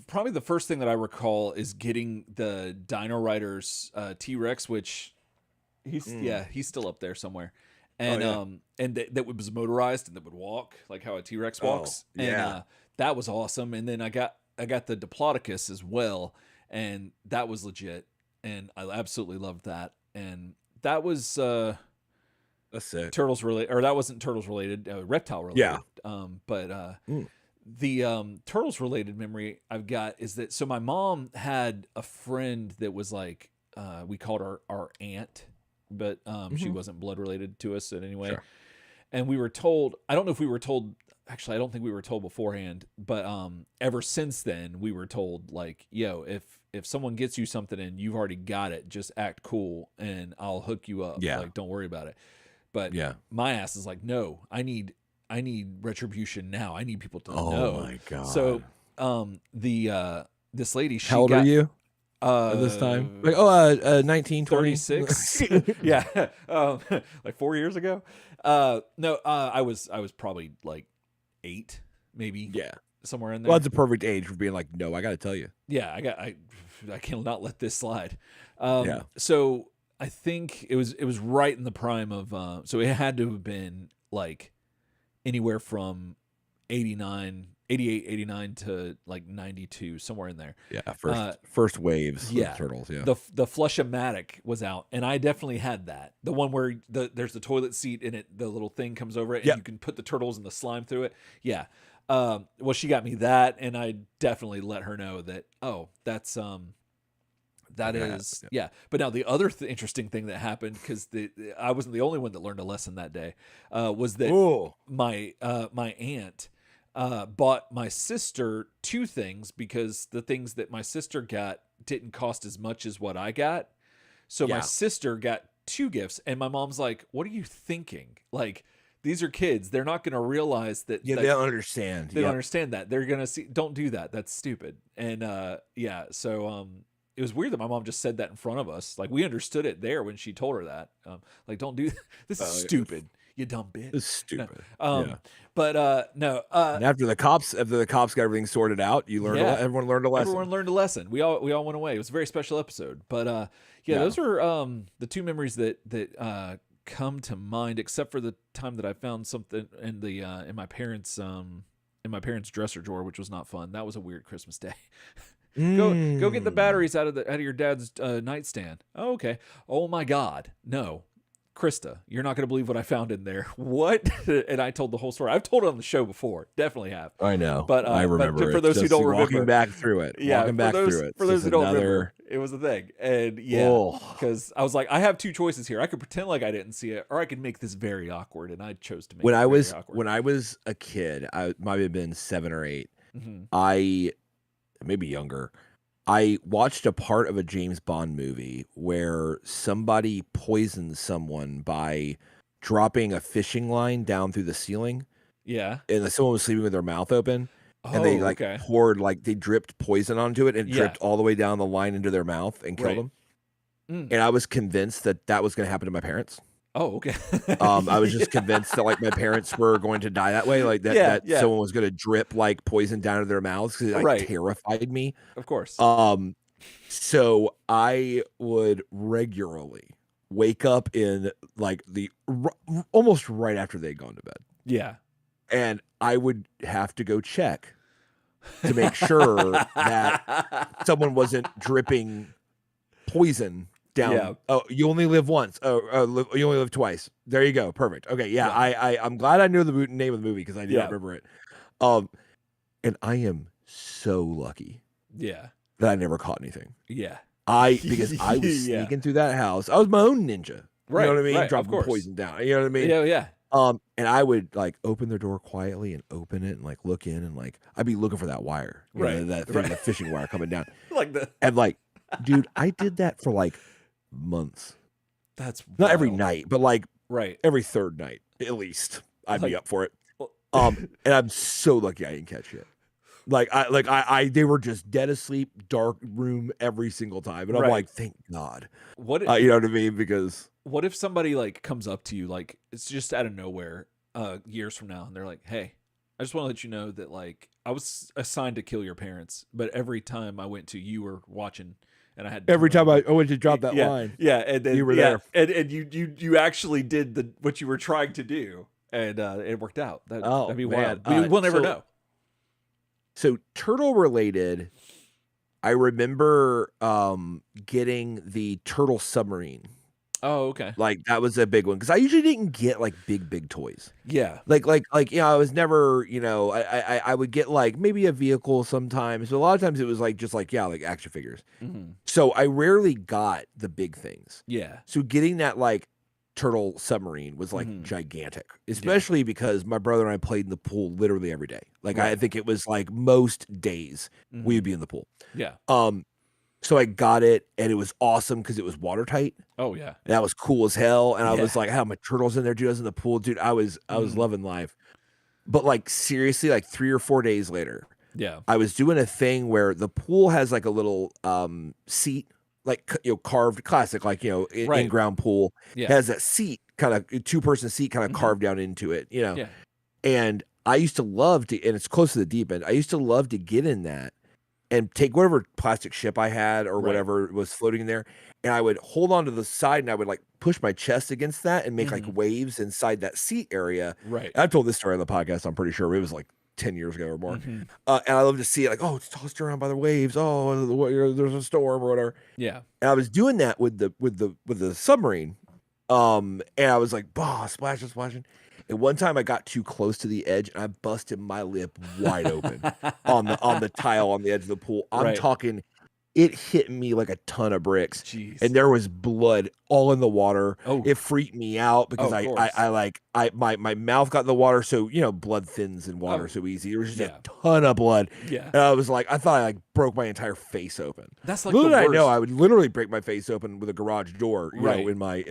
probably the first thing that I recall is getting the Dino Riders T-Rex, which he's still up there somewhere. And that was motorized and that would walk like how a T-Rex walks. And that was awesome. And then I got the Diplodocus as well, and that was legit, and I absolutely loved that. And that was that's sick. Turtles related, or that wasn't Turtles related, reptile related. The Turtles related memory I've got is that, so my mom had a friend that was like, we called her our aunt, but she wasn't blood related to us in any way. Sure. And we were told, I don't know if we were told, actually I don't think we were told beforehand, but ever since then we were told, like, yo, if someone gets you something and you've already got it, just act cool and I'll hook you up. Like, don't worry about it. But my ass is like, no, I need retribution now. I need people to know. Oh my God. So this lady, how old are you at this time? Like 19, 36. Yeah. Like 4 years ago. No, I was probably like 8, maybe. Yeah. Somewhere in there. Well, that's a perfect age for being like, no, I got to tell you. Yeah, I cannot let this slide. So I think it was right in the prime of, so it had to have been like anywhere from 88, 89 to like 92, somewhere in there. Yeah, first waves of Turtles. Yeah, the Flush-O-Matic was out, and I definitely had that. The one where there's the toilet seat in it, the little thing comes over it, and you can put the turtles and the slime through it. Yeah. Well, she got me that, and I definitely let her know that, that's that is. But now the other interesting thing that happened, because I wasn't the only one that learned a lesson that day, was that my aunt bought my sister 2 things, because the things that my sister got didn't cost as much as what I got. So my sister got 2 gifts, and my mom's like, "What are you thinking? Like, these are kids. They're not going to realize that." Yeah, they don't understand. They don't understand that. They're going to see. Don't do that. That's stupid. And so it was weird that my mom just said that in front of us. Like, we understood it there when she told her that. Like, don't do this. Is stupid. You dumb bitch. It's stupid. But no. And after the cops got everything sorted out, you learned. Everyone learned a lesson. Everyone learned a lesson. We all went away. It was a very special episode. But those are the 2 memories that come to mind, except for the time that I found something in the in my parents' in my parents' dresser drawer, which was not fun. That was a weird Christmas day. Go get the Mm. batteries out of your dad's nightstand. Oh, okay. Oh my God, no. Krista, you're not going to believe what I found in there. What? And I told the whole story. I've told it on the show before. Definitely have. I know. I But remember for it. those who Just don't walking remember, back through it. yeah, Walking back through it. for It's those just who don't another. remember, it was a thing. And yeah, Oh, because I was like, I have two choices here. I could pretend like I didn't see it, or I could make this very awkward. And I chose to make when it I very was awkward. when I was a kid, I might have been 7 or 8. Mhm. I maybe younger. I watched a part of a James Bond movie where somebody poisoned someone by dropping a fishing line down through the ceiling, Yeah. and someone was sleeping with their mouth open, and they Oh, okay. they dripped poison onto it, and it Yeah. dripped all the way down the line into their mouth and killed Right. them. And I was convinced that that was going to happen to my parents. Oh, okay. I was just convinced that like my parents were going to die that way, like that Yeah, yeah. someone was going to drip like poison down into their mouths because it like Right. terrified me. Of course. So I would regularly wake up in like almost right after they'd gone to bed, Yeah. and I would have to go check to make sure that someone wasn't dripping poison down. Yeah. Oh, you only live once. You only live twice. There you go. Perfect. Okay. Yeah. I'm glad I knew the name of the movie because I didn't remember it. And I am so lucky. Yeah. That I never caught anything. Yeah. Because I was sneaking through that house. I was my own ninja. Right. You know what I mean? Right, Dropping poison down. You know what I mean? Yeah. Yeah. And I would like open the door quietly and open it and like look in and like I'd be looking for that wire. Right. That thing, the fishing wire coming down. And like, dude, I did that for like months. That's not wild. every night, but like right every third night at least. I'd be up for it. Well, and I'm so lucky I didn't catch it. They were just dead asleep, dark room every single time, and I'm like, thank God. What you know what I mean? Because what if somebody like comes up to you like it's just out of nowhere, years from now, and they're like, "Hey, I just want to let you know that like I was assigned to kill your parents, but every time I went to, you were watching." And I had every time I went to drop that line, and then you were there, and you actually did what you were trying to do, and it worked out. That'd be wild. We'll never know. So turtle related, I remember getting the turtle submarine. Oh, okay. Like that was a big one because I usually didn't get like big toys. Yeah. Like I was never, I would get like maybe a vehicle sometimes, but a lot of times it was like just like action figures. Mm-hmm. So I rarely got the big things. Yeah. So getting that like turtle submarine was like gigantic, especially because my brother and I played in the pool literally every day. Like I think it was like most days we would be in the pool. Yeah. So I got it and it was awesome because it was watertight. Oh yeah. And that was cool as hell. And I was like, how my turtles in there, dude. I was in the pool, dude. I was loving life. But like seriously, like 3 or 4 days later, I was doing a thing where the pool has like a little seat, like carved, classic, like in-ground pool. It has that seat, kind of 2-person seat, kind of carved down into it, Yeah. And I used to love to, and it's close to the deep end. I used to love to get in that and take whatever plastic ship I had or whatever was floating in there, and I would hold on to the side and I would like push my chest against that and make like waves inside that seat area. Right. I've told this story on the podcast. I'm pretty sure it was like 10 years ago or more. And I love to see it like, oh, it's tossed around by the waves. Oh, there's a storm or whatever. Yeah. And I was doing that with the submarine. And I was like, splashing. And one time I got too close to the edge and I busted my lip wide open on the tile on the edge of the pool. I'm talking, it hit me like a ton of bricks. Jeez. And there was blood all in the water. Oh. It freaked me out because my mouth got in the water, so blood thins in water so easy. There was just a ton of blood. Yeah. And I was like, I thought I like broke my entire face open. That's like little the did worst. I know I would literally break my face open with a garage door, you know, in my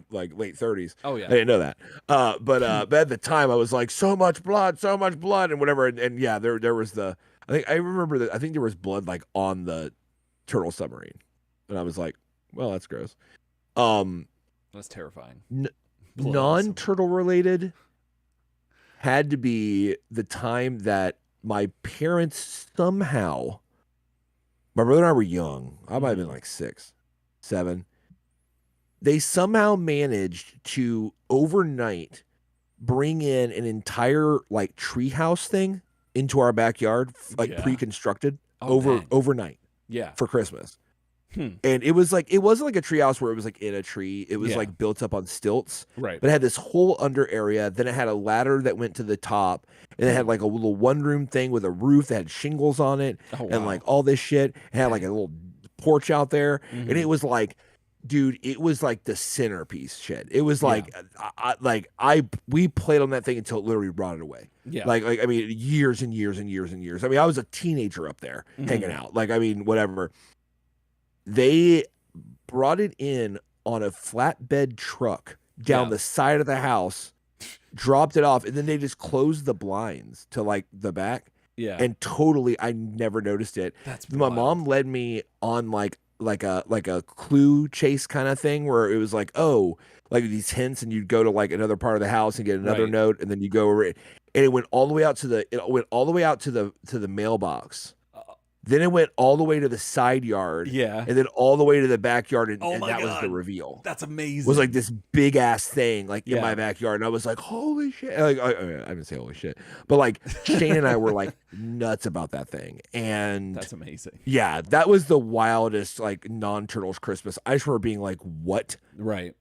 like late 30s. Oh yeah. I didn't know that. But at the time I was like, so much blood and whatever. And yeah, there was I think there was blood like on the turtle submarine. And I was like, well, that's gross. That's terrifying. Non-turtle related had to be the time that my parents somehow, my brother and I were young. I might have been like 6, 7. They somehow managed to overnight bring in an entire like treehouse thing into our backyard, like Yeah. pre-constructed Oh, dang. overnight Yeah. for Christmas. Hmm. And it was like, it wasn't like a tree house where it was like in a tree. It was Yeah. like built up on stilts, Right. but it had this whole under area. Then it had a ladder that went to the top, and it had like a little one room thing with a roof that had shingles on it, Oh, and wow. like all this shit. It had like a little porch out there, and it was like, dude, it was like the centerpiece shit. It was like, we played on that thing until it literally rotted away. Yeah. Like I mean, years and years and years and years. I mean, I was a teenager up there hanging out. Like, I mean, whatever. They brought it in on a flatbed truck down the side of the house, dropped it off, and then they just closed the blinds to like the back. Yeah. And totally, I never noticed it. That's my wild. mom led me on like a clue chase kind of thing where it was like, oh, like these hints, and you'd go to like another part of the house and get another note, and then you go over it, and it went all the way out to the mailbox. Then it went all the way to the side yard. Yeah. And then all the way to the backyard. And, Oh my that God. was the reveal. That's amazing. It was like this big ass thing like in my backyard. And I was like, holy shit. Like, I didn't say holy shit. But like Shane and I were like nuts about that thing. And that's amazing. Yeah. That was the wildest like non-Turtles Christmas. I just remember being like, what? Right.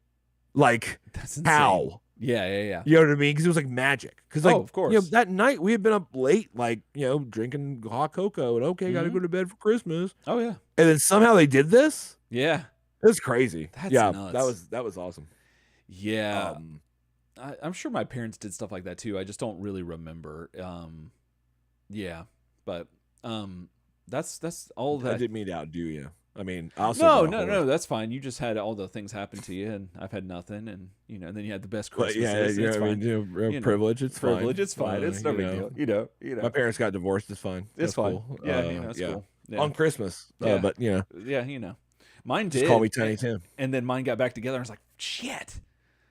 Like, that's insane. How? Yeah. You know what I mean? Because it was like magic. Because like, of course. You know, that night we had been up late, like, you know, drinking hot cocoa, and okay, got to go to bed for Christmas. Oh yeah. And then somehow they did this. Yeah. It was crazy. That's nuts. That was awesome. Yeah. I'm sure my parents did stuff like that too. I just don't really remember. Yeah, but that's all that. I didn't mean to outdo you. I mean, I also no, that's fine. You just had all the things happen to you, and I've had nothing, and and then you had the best Christmases. Yeah, it's fine. Privilege. It's fine. Privilege. It's fine. It's no big deal. You know. My parents got divorced. It's fine. It's fine. Cool. Yeah, it's cool. Yeah. On Christmas. But mine did. Just call me Tiny Tim. And then mine got back together. I was like, shit,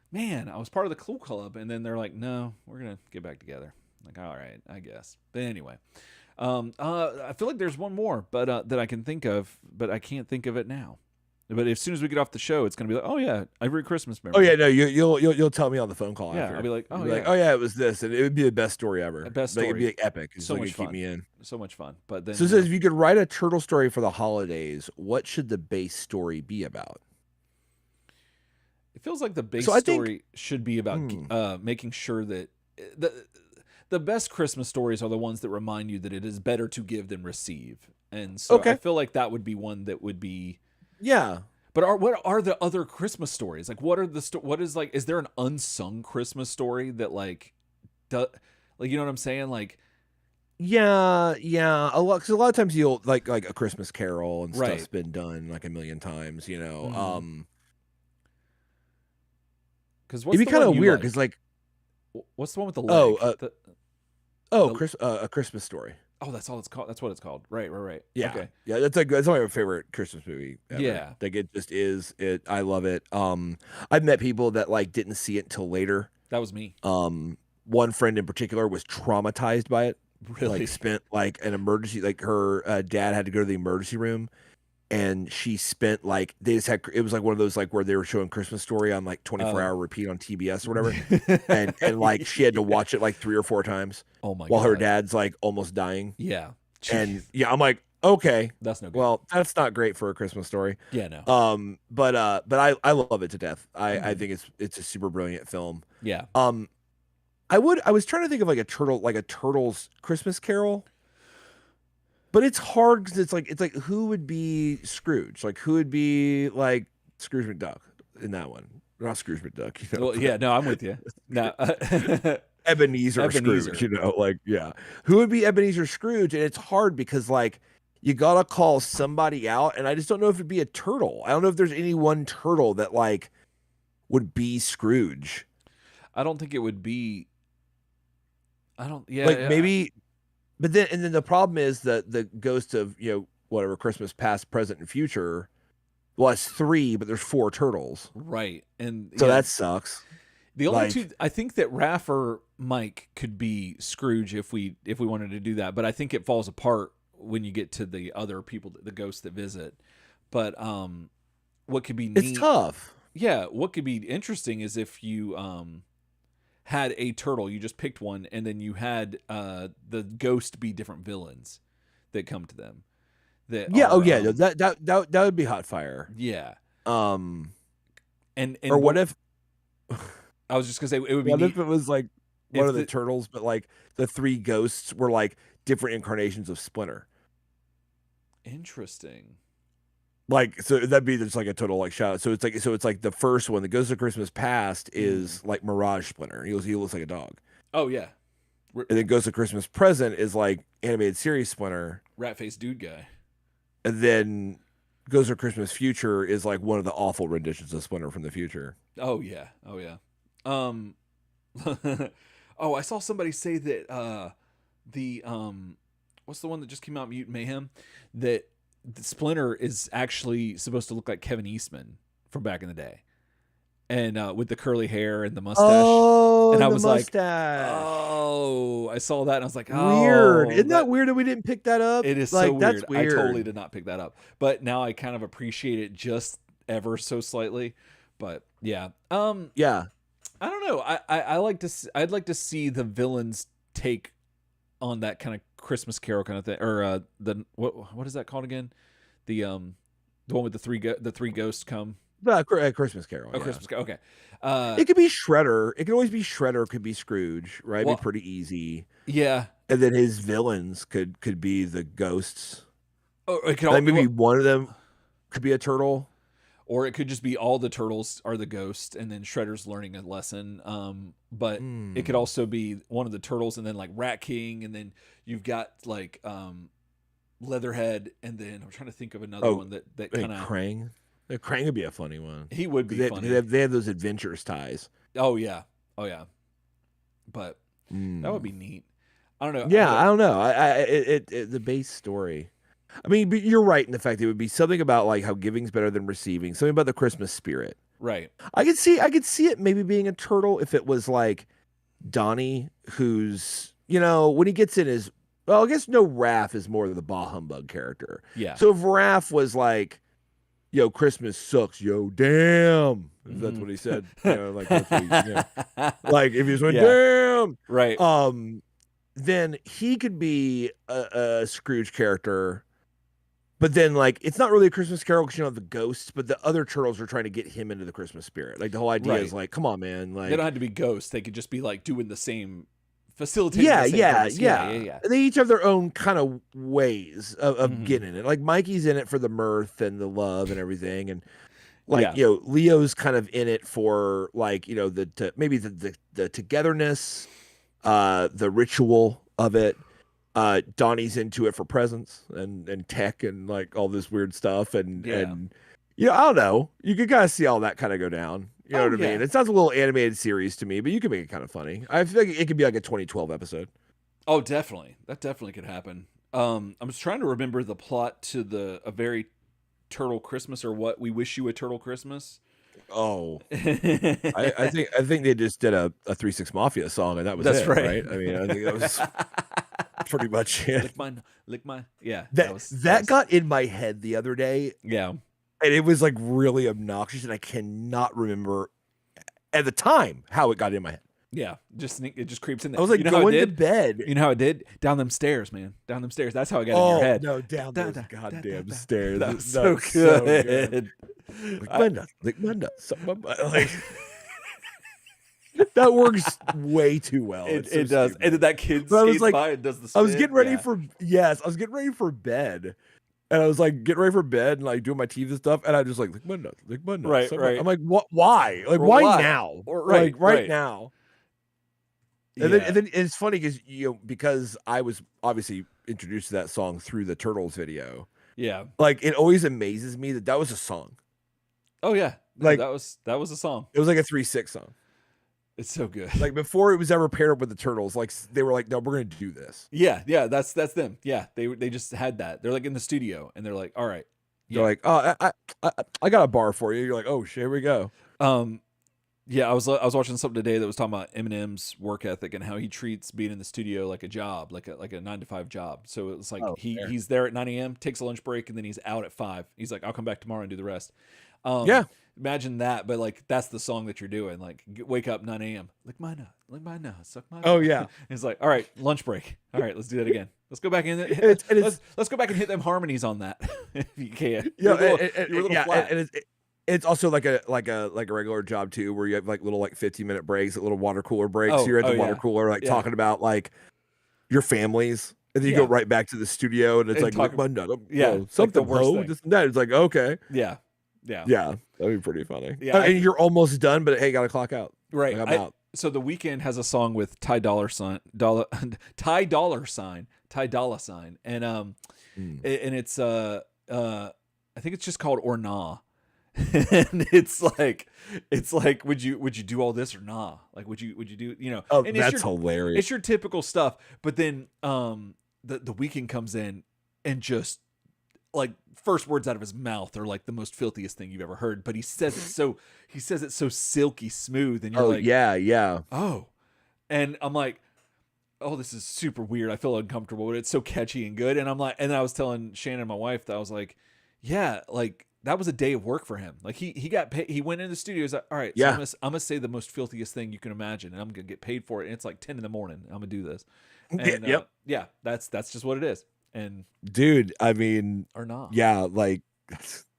man, I was part of the cool club, and then they're like, no, we're gonna get back together. I'm like, all right, I guess. But anyway. I feel like there's one more, but that I can think of, but I can't think of it now. But as soon as we get off the show, it's gonna be like, oh yeah, every Christmas memory. Oh yeah, no, you'll tell me on the phone call. Yeah, after. I'll be like, oh yeah, oh yeah, it was this, and it would be the best story ever. Best story. It'd be like epic. So much fun. Keep me in. So much fun. But then, so it says if you could write a turtle story for the holidays, what should the base story be about? It feels like the base story should be about making sure that the best Christmas stories are the ones that remind you that it is better to give than receive. And so I feel like that would be one that would be But what are the other Christmas stories? Like what are what is like is there an unsung Christmas story that like you know what I'm saying? Like yeah, a lot, because a lot of times you'll like a Christmas Carol and stuff's been done like a million times, you know. Because it'd be kind of weird because like what's the one with the leg? A Christmas Story. Oh, that's all it's called. That's what it's called. Right. Yeah. Okay. Yeah, that's my favorite Christmas movie ever. Yeah. Like it just is. I love it. I've met people that like didn't see it until later. That was me. One friend in particular was traumatized by it. Really? Like spent like an emergency, like her dad had to go to the emergency room, and she spent like they just had it was like one of those like where they were showing Christmas Story on like 24-hour repeat on TBS or whatever, and like she had to watch it like 3 or 4 times. Oh my god! While her dad's like almost dying. Yeah. Jeez. And I'm like, okay, that's no good. Well, that's not great for a Christmas story. Yeah, no. But I love it to death. I think it's a super brilliant film. Yeah. I was trying to think of like a Turtles Christmas Carol. But it's hard because it's like who would be Scrooge? Like who would be like Scrooge McDuck in that one? Not Scrooge McDuck, you know. Well, yeah, no, I'm with you. No. Ebenezer Scrooge, you know, like who would be Ebenezer Scrooge? And it's hard because like you gotta call somebody out, and I just don't know if it'd be a turtle. I don't know if there's any one turtle that like would be Scrooge. I don't think it would be. I don't. Yeah, like maybe. But then the problem is that the ghost of, you know, whatever, Christmas past, present, and future, well, it's 3, but there's 4 turtles. Right. And so that sucks. The only two, I think that Raph or Mike could be Scrooge if we wanted to do that, but I think it falls apart when you get to the other people, the ghosts that visit. But what could be neat, it's tough. Yeah, what could be interesting is if you had a turtle. You just picked one, and then you had the ghost be different villains that come to them. That Yeah. are, Yeah. That would be hot fire. Yeah. And or what if I was just gonna say it would be what neat if it was like one of the turtles, but like the 3 ghosts were like different incarnations of Splinter. Interesting. Like, so that'd be just like a total like shout out. So it's like the first one, the Ghost of Christmas Past, is like Mirage Splinter. He looks like a dog. Oh yeah. And then Ghost of Christmas Present is like animated series Splinter. Rat face dude guy. And then Ghost of Christmas Future is like one of the awful renditions of Splinter from the future. Oh yeah. Oh yeah. Oh, I saw somebody say that the what's the one that just came out, Mutant Mayhem, that the Splinter is actually supposed to look like Kevin Eastman from back in the day, and with the curly hair and the mustache. Oh, and I the was mustache. like, oh, I saw that and I was like, oh, weird. Isn't that weird that we didn't pick that up? It is like, so weird. That's weird. I totally did not pick that up, but now I kind of appreciate it just ever so slightly. But yeah, yeah. I don't know. I like to. I'd like to see the villains take on that kind of Christmas Carol kind of thing, or the what is that called again? The one with the three ghosts come. Christmas Carol. Oh, yeah. Christmas Carol. Okay. It could be Shredder. It could always be Shredder. Could be Scrooge. Right? Well, be pretty easy. Yeah. And then his villains could be the ghosts. Oh, it could like maybe one of them could be a turtle. Or it could just be all the turtles are the ghost, and then Shredder's learning a lesson. But it could also be one of the turtles, and then like Rat King, and then you've got like Leatherhead, and then I'm trying to think of another one that kind of Krang. Krang would be a funny one. He would be funny. They have those adventurous ties. Oh yeah, but that would be neat. I don't know. Yeah, I don't know. The base story. I mean, but you're right in the fact that it would be something about like how giving's better than receiving. Something about the Christmas spirit. Right. I could see it maybe being a turtle if it was like Donnie, who's, when he gets in his, well, I guess no, Raph is more the bah humbug character. Yeah. So if Raph was like, yo, Christmas sucks, yo, damn. If that's what he said. Like that's what he, like if he just went, damn. Right. Then he could be a Scrooge character. But then, like, it's not really a Christmas Carol because you have the ghosts, but the other turtles are trying to get him into the Christmas spirit. Like, the whole idea is like, come on, man. Like, they don't have to be ghosts. They could just be like doing the same, facilitating. Yeah. They each have their own kind of ways of getting it. Like, Mikey's in it for the mirth and the love and everything, and like Leo's kind of in it for like maybe the togetherness, the ritual of it. Donnie's into it for presents and tech and like all this weird stuff and I don't know. You could kind of see all that kind of go down. You know what I mean? It sounds a little animated series to me, but you can make it kind of funny. I feel like it could be like a 2012 episode. Oh, definitely. That definitely could happen. I'm just trying to remember the plot to a very Turtle Christmas, or What We Wish You a Turtle Christmas. Oh, I think they just did a 3-6 Mafia song and that was it, right? I mean, I think that was pretty much it. Lick my, yeah. That got in my head the other day. Yeah. And it was like really obnoxious, and I cannot remember at the time how it got in my head. Yeah, it just creeps in there. I was like, going to bed. You know how it did? Down them stairs, man. Down them stairs. That's how I got in your head. No, down those goddamn stairs. That was so good. Lick my nuts. Like, that works way too well. It does. Stupid. And then that kid skates by and does the spin. I was getting ready for bed. And I was like getting ready for bed and like doing my teeth and stuff, and I just like lick my nuts. Right. I'm like, what? Why? Like, why now? Right now. And then it's funny because I was obviously introduced to that song through the Turtles video. Yeah. Like, it always amazes me that was a song. Oh yeah. Like that was a song. It was like a 3-6 song. It's so good. Like, before it was ever paired up with the Turtles, like they were like, no, we're gonna do this. Yeah, that's them. Yeah, they just had that. They're like in the studio, and they're like, all right. Yeah. They're like, oh, I got a bar for you. You're like, oh shit, here we go. Yeah, I was watching something today that was talking about Eminem's work ethic and how he treats being in the studio like a job, like a 9-to-5 job. So it's like he's there at 9 a.m., takes a lunch break, and then he's out at 5. He's like, I'll come back tomorrow and do the rest. imagine that, but like that's the song that you're doing. Like wake up 9 a.m. Lick my nut, suck my Oh butt. yeah. It's like, all right, lunch break. All right, let's do that again. Let's go back in. Let's go back and hit them harmonies on that if you can. Yeah, You were a little flat. and it's also like a regular job too, where you have like little like 15-minute breaks, like little water cooler breaks. So you're at the water cooler, like talking about like your families, and then you go right back to the studio, and it's like lick my nut. Something like just that. It's like okay, yeah, that'd be pretty funny. Yeah, and you're almost done, but hey, gotta clock out. Right, like, I'm out. So the Weeknd has a song with Ty Dolla Sign, and and it's I think it's just called Or Nah. And it's like would you do all this or nah? Like would you do, you know? Oh, and that's hilarious. It's your typical stuff, but then the Weeknd comes in and just like first words out of his mouth are like the most filthiest thing you've ever heard, but he says it so silky smooth, and you're like, yeah. Oh, and I'm like, oh, this is super weird. I feel uncomfortable, but it's so catchy and good. And I'm like, and I was telling Shannon, my wife, that I was like, yeah, like that was a day of work for him. Like he got paid. He went in the studio. He's like, all right, so I'm gonna say the most filthiest thing you can imagine, and I'm gonna get paid for it. And it's like 10 in the morning. I'm gonna do this. And yeah, that's just what it is. And dude, I mean, or not. Yeah, like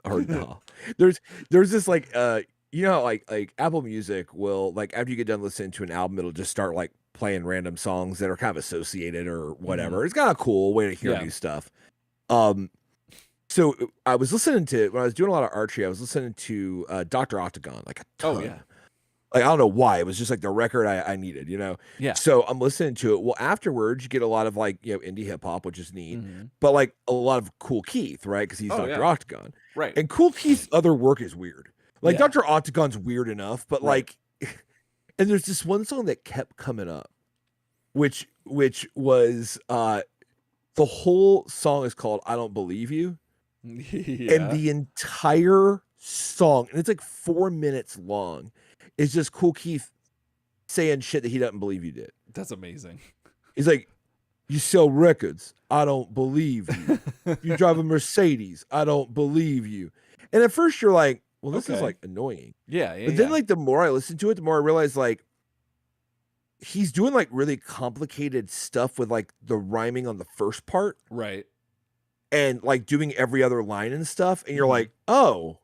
or no. There's this like you know, like Apple Music will, like, after you get done listening to an album, it'll just start like playing random songs that are kind of associated or whatever. Mm-hmm. It's kind of cool way to hear new stuff. So I was listening to, when I was doing a lot of archery, I was listening to Dr. Octagon, like a ton. Oh yeah. Like, I don't know why. It was just like the record I needed, you know? Yeah. So I'm listening to it. Well, afterwards, you get a lot of like, you know, indie hip hop, which is neat, but like a lot of Cool Keith, right? Because he's Dr. Octagon. Right. And Cool Keith's other work is weird. Like, Dr. Octagon's weird enough, but like, and there's this one song that kept coming up, which was, the whole song is called I Don't Believe You. And the entire song, and it's like 4 minutes long, is just Cool Keith saying shit that he doesn't believe you did. That's amazing. He's like, you sell records, I don't believe you. You drive a Mercedes, I don't believe you. And at first you're like, well, this is like annoying. Yeah. But then like the more I listen to it, the more I realize like he's doing like really complicated stuff with like the rhyming on the first part. Right. And like doing every other line and stuff. And you're like, oh,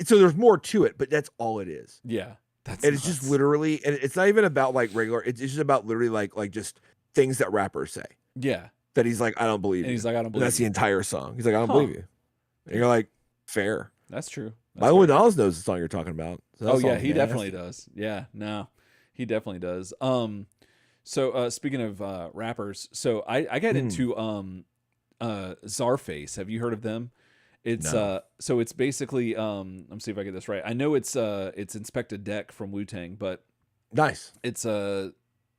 so there's more to it, but that's all it is. Yeah. And it's just literally, and it's not even about like regular, it's just about literally like just things that rappers say. Yeah. That he's like, I don't believe you. And he's like, I don't believe you. That's the entire song. He's like, I don't believe you. And you're like, fair. That's true. Michael Donaldson knows the song you're talking about. So oh yeah, he definitely does. Yeah, no, he definitely does. So speaking of rappers, so I got into Czarface. Have you heard of them? It's so it's basically let me see if I get this right. I know it's Inspector Deck from Wu-Tang, but nice. It's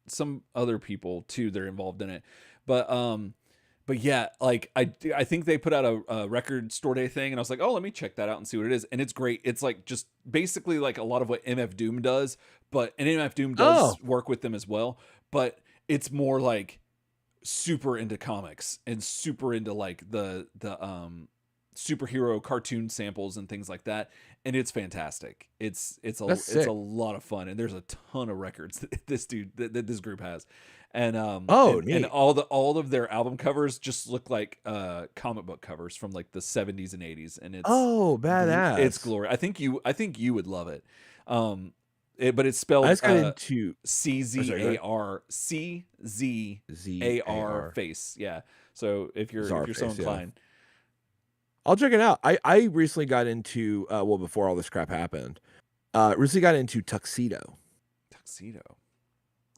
some other people too that are involved in it. But yeah, like I think they put out a record store day thing, and I was like, oh, let me check that out and see what it is. And it's great. It's like just basically like a lot of what MF Doom does, and MF Doom does work with them as well, but it's more like super into comics and super into like the superhero cartoon samples and things like that, and it's fantastic. It's a lot of fun, and there's a ton of records that this group has, and and all of their album covers just look like comic book covers from like the 70s and 80s, and it's badass. It's glory. I think you would love it. But it's spelled CZAR face. Yeah. So if you're so inclined. Yeah. I'll check it out. I recently got into before all this crap happened, recently got into Tuxedo.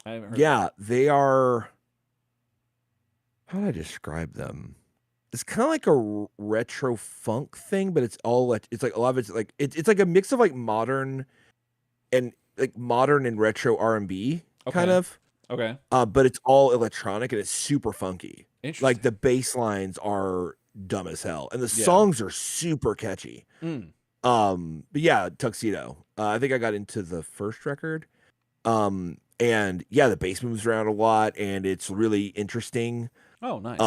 I haven't heard that. They are, how do I describe them? It's kind of like a retro funk thing, but it's like a lot of it's like it's like a mix of like modern and retro R&B kind of. Okay. But it's all electronic and it's super funky. Interesting. Like the bass lines are dumb as hell, and the songs are super catchy. But yeah, Tuxedo. I think I got into the first record. And yeah, the bass moves around a lot, and it's really interesting. Oh, nice.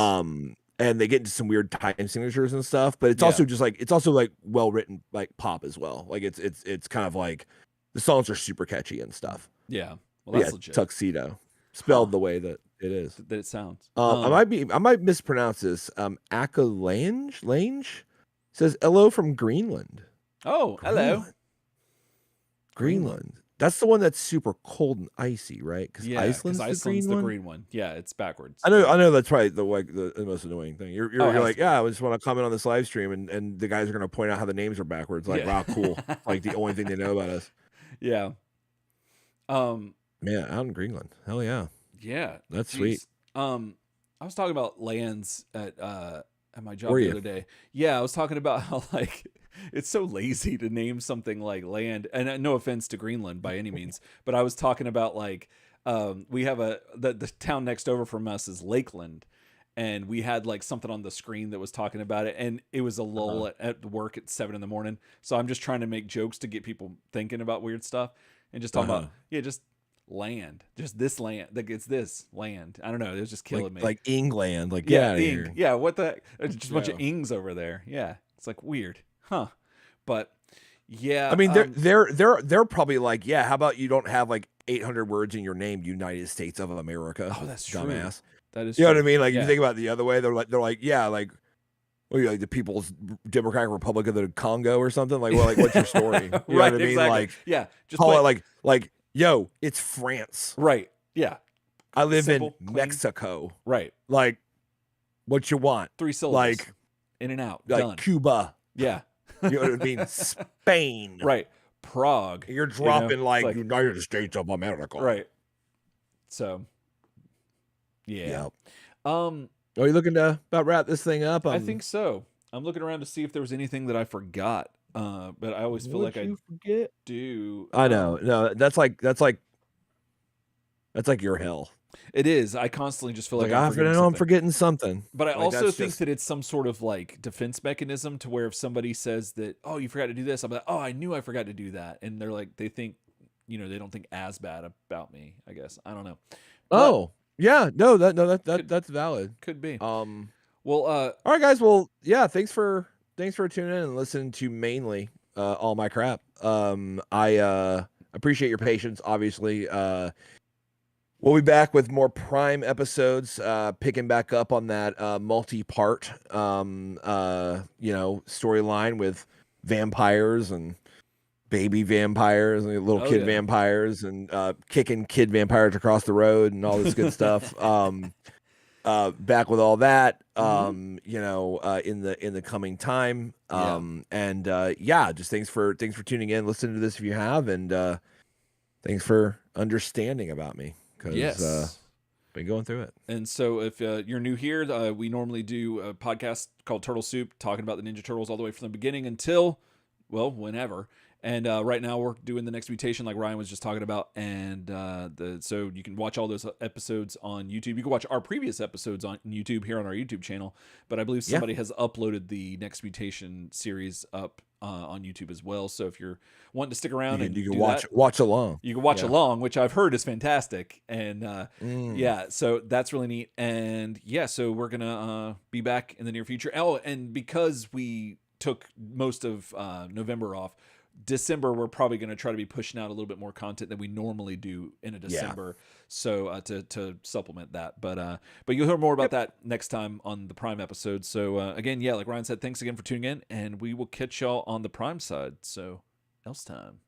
and they get into some weird time signatures and stuff. But it's also just like well written like pop as well. Like it's kind of like the songs are super catchy and stuff. Yeah, well, that's legit. Tuxedo, spelled the way that it is. That it sounds. I might mispronounce this. Akalange says hello from Greenland. Oh, hello. Greenland. That's the one that's super cold and icy, right? Because Iceland's the green one. Yeah, it's backwards. I know that's probably the most annoying thing. You're like, yeah, I just want to comment on this live stream, and the guys are going to point out how the names are backwards. Like, wow, cool. Like the only thing they know about us. Yeah. Yeah, out in Greenland. Hell yeah. Yeah, that's sweet. I was talking about lands at my job the other day. Yeah, I was talking about how like it's so lazy to name something like land, and no offense to Greenland by any means, but I was talking about like we have the town next over from us is Lakeland, and we had like something on the screen that was talking about it, and it was a lull at work at 7 a.m. So I'm just trying to make jokes to get people thinking about weird stuff, and just talking about just land, just this land, like it's this land. I don't know, it was just killing me. Like England, like yeah, Ing. Yeah, what the heck? There's just a bunch of ings over there. Yeah, it's like weird, huh? But yeah, I mean, they're probably like, yeah, how about you don't have like 800 words in your name, United States of America? Oh, that's dumbass. True. That is, you know what I mean? Like you think about it the other way, they're like, yeah, like. What are you, like the People's Democratic Republic of the Congo or something? Like, well, like what's your story? You know what I mean? Exactly. Like, yeah, just call it like, yo, it's France. Right. Yeah. I live in Mexico. Right. Like, what you want? 3 syllables. Like, in and out. Like done. Cuba. Yeah. You know what I mean? Spain. Right. Prague. You're dropping like United States of America. Right. So, yeah. Are you looking to about wrap this thing up? I think so. I'm looking around to see if there was anything that I forgot. But I always feel like I do. I know. No, that's like your hell. It is. I constantly just feel like I'm forgetting something. But I also think that it's some sort of like defense mechanism to where if somebody says that, oh, you forgot to do this, I'm like, oh, I knew I forgot to do that. And they're like, they think, they don't think as bad about me, I guess. I don't know. But, yeah, that's valid. Could be. Well, all right, guys. Well, yeah, thanks for tuning in and listening to mainly all my crap. I appreciate your patience. Obviously, we'll be back with more Prime episodes, picking back up on that multi-part, storyline with vampires and baby vampires and little kid vampires and kicking kid vampires across the road and all this good stuff. Back with all that, in the coming time. Just thanks for tuning in, listening to this if you have, and thanks for understanding about me because been going through it. And so if you're new here, we normally do a podcast called Turtle Soup, talking about the Ninja Turtles all the way from the beginning until, well, whenever. And right now we're doing the Next Mutation, like Ryan was just talking about, and so you can watch all those episodes on YouTube. You can watch our previous episodes on YouTube here on our YouTube channel, but I believe somebody has uploaded the Next Mutation series up on YouTube as well. So if you're wanting to stick around you can watch along, you can watch along, which I've heard is fantastic, and so that's really neat. And so we're gonna be back in the near future. Oh, and because we took most of November off, December we're probably going to try to be pushing out a little bit more content than we normally do in a December, so to supplement that. But you'll hear more about that next time on the Prime episode. So again, like Ryan said, thanks again for tuning in, and we will catch y'all on the Prime side. So else time.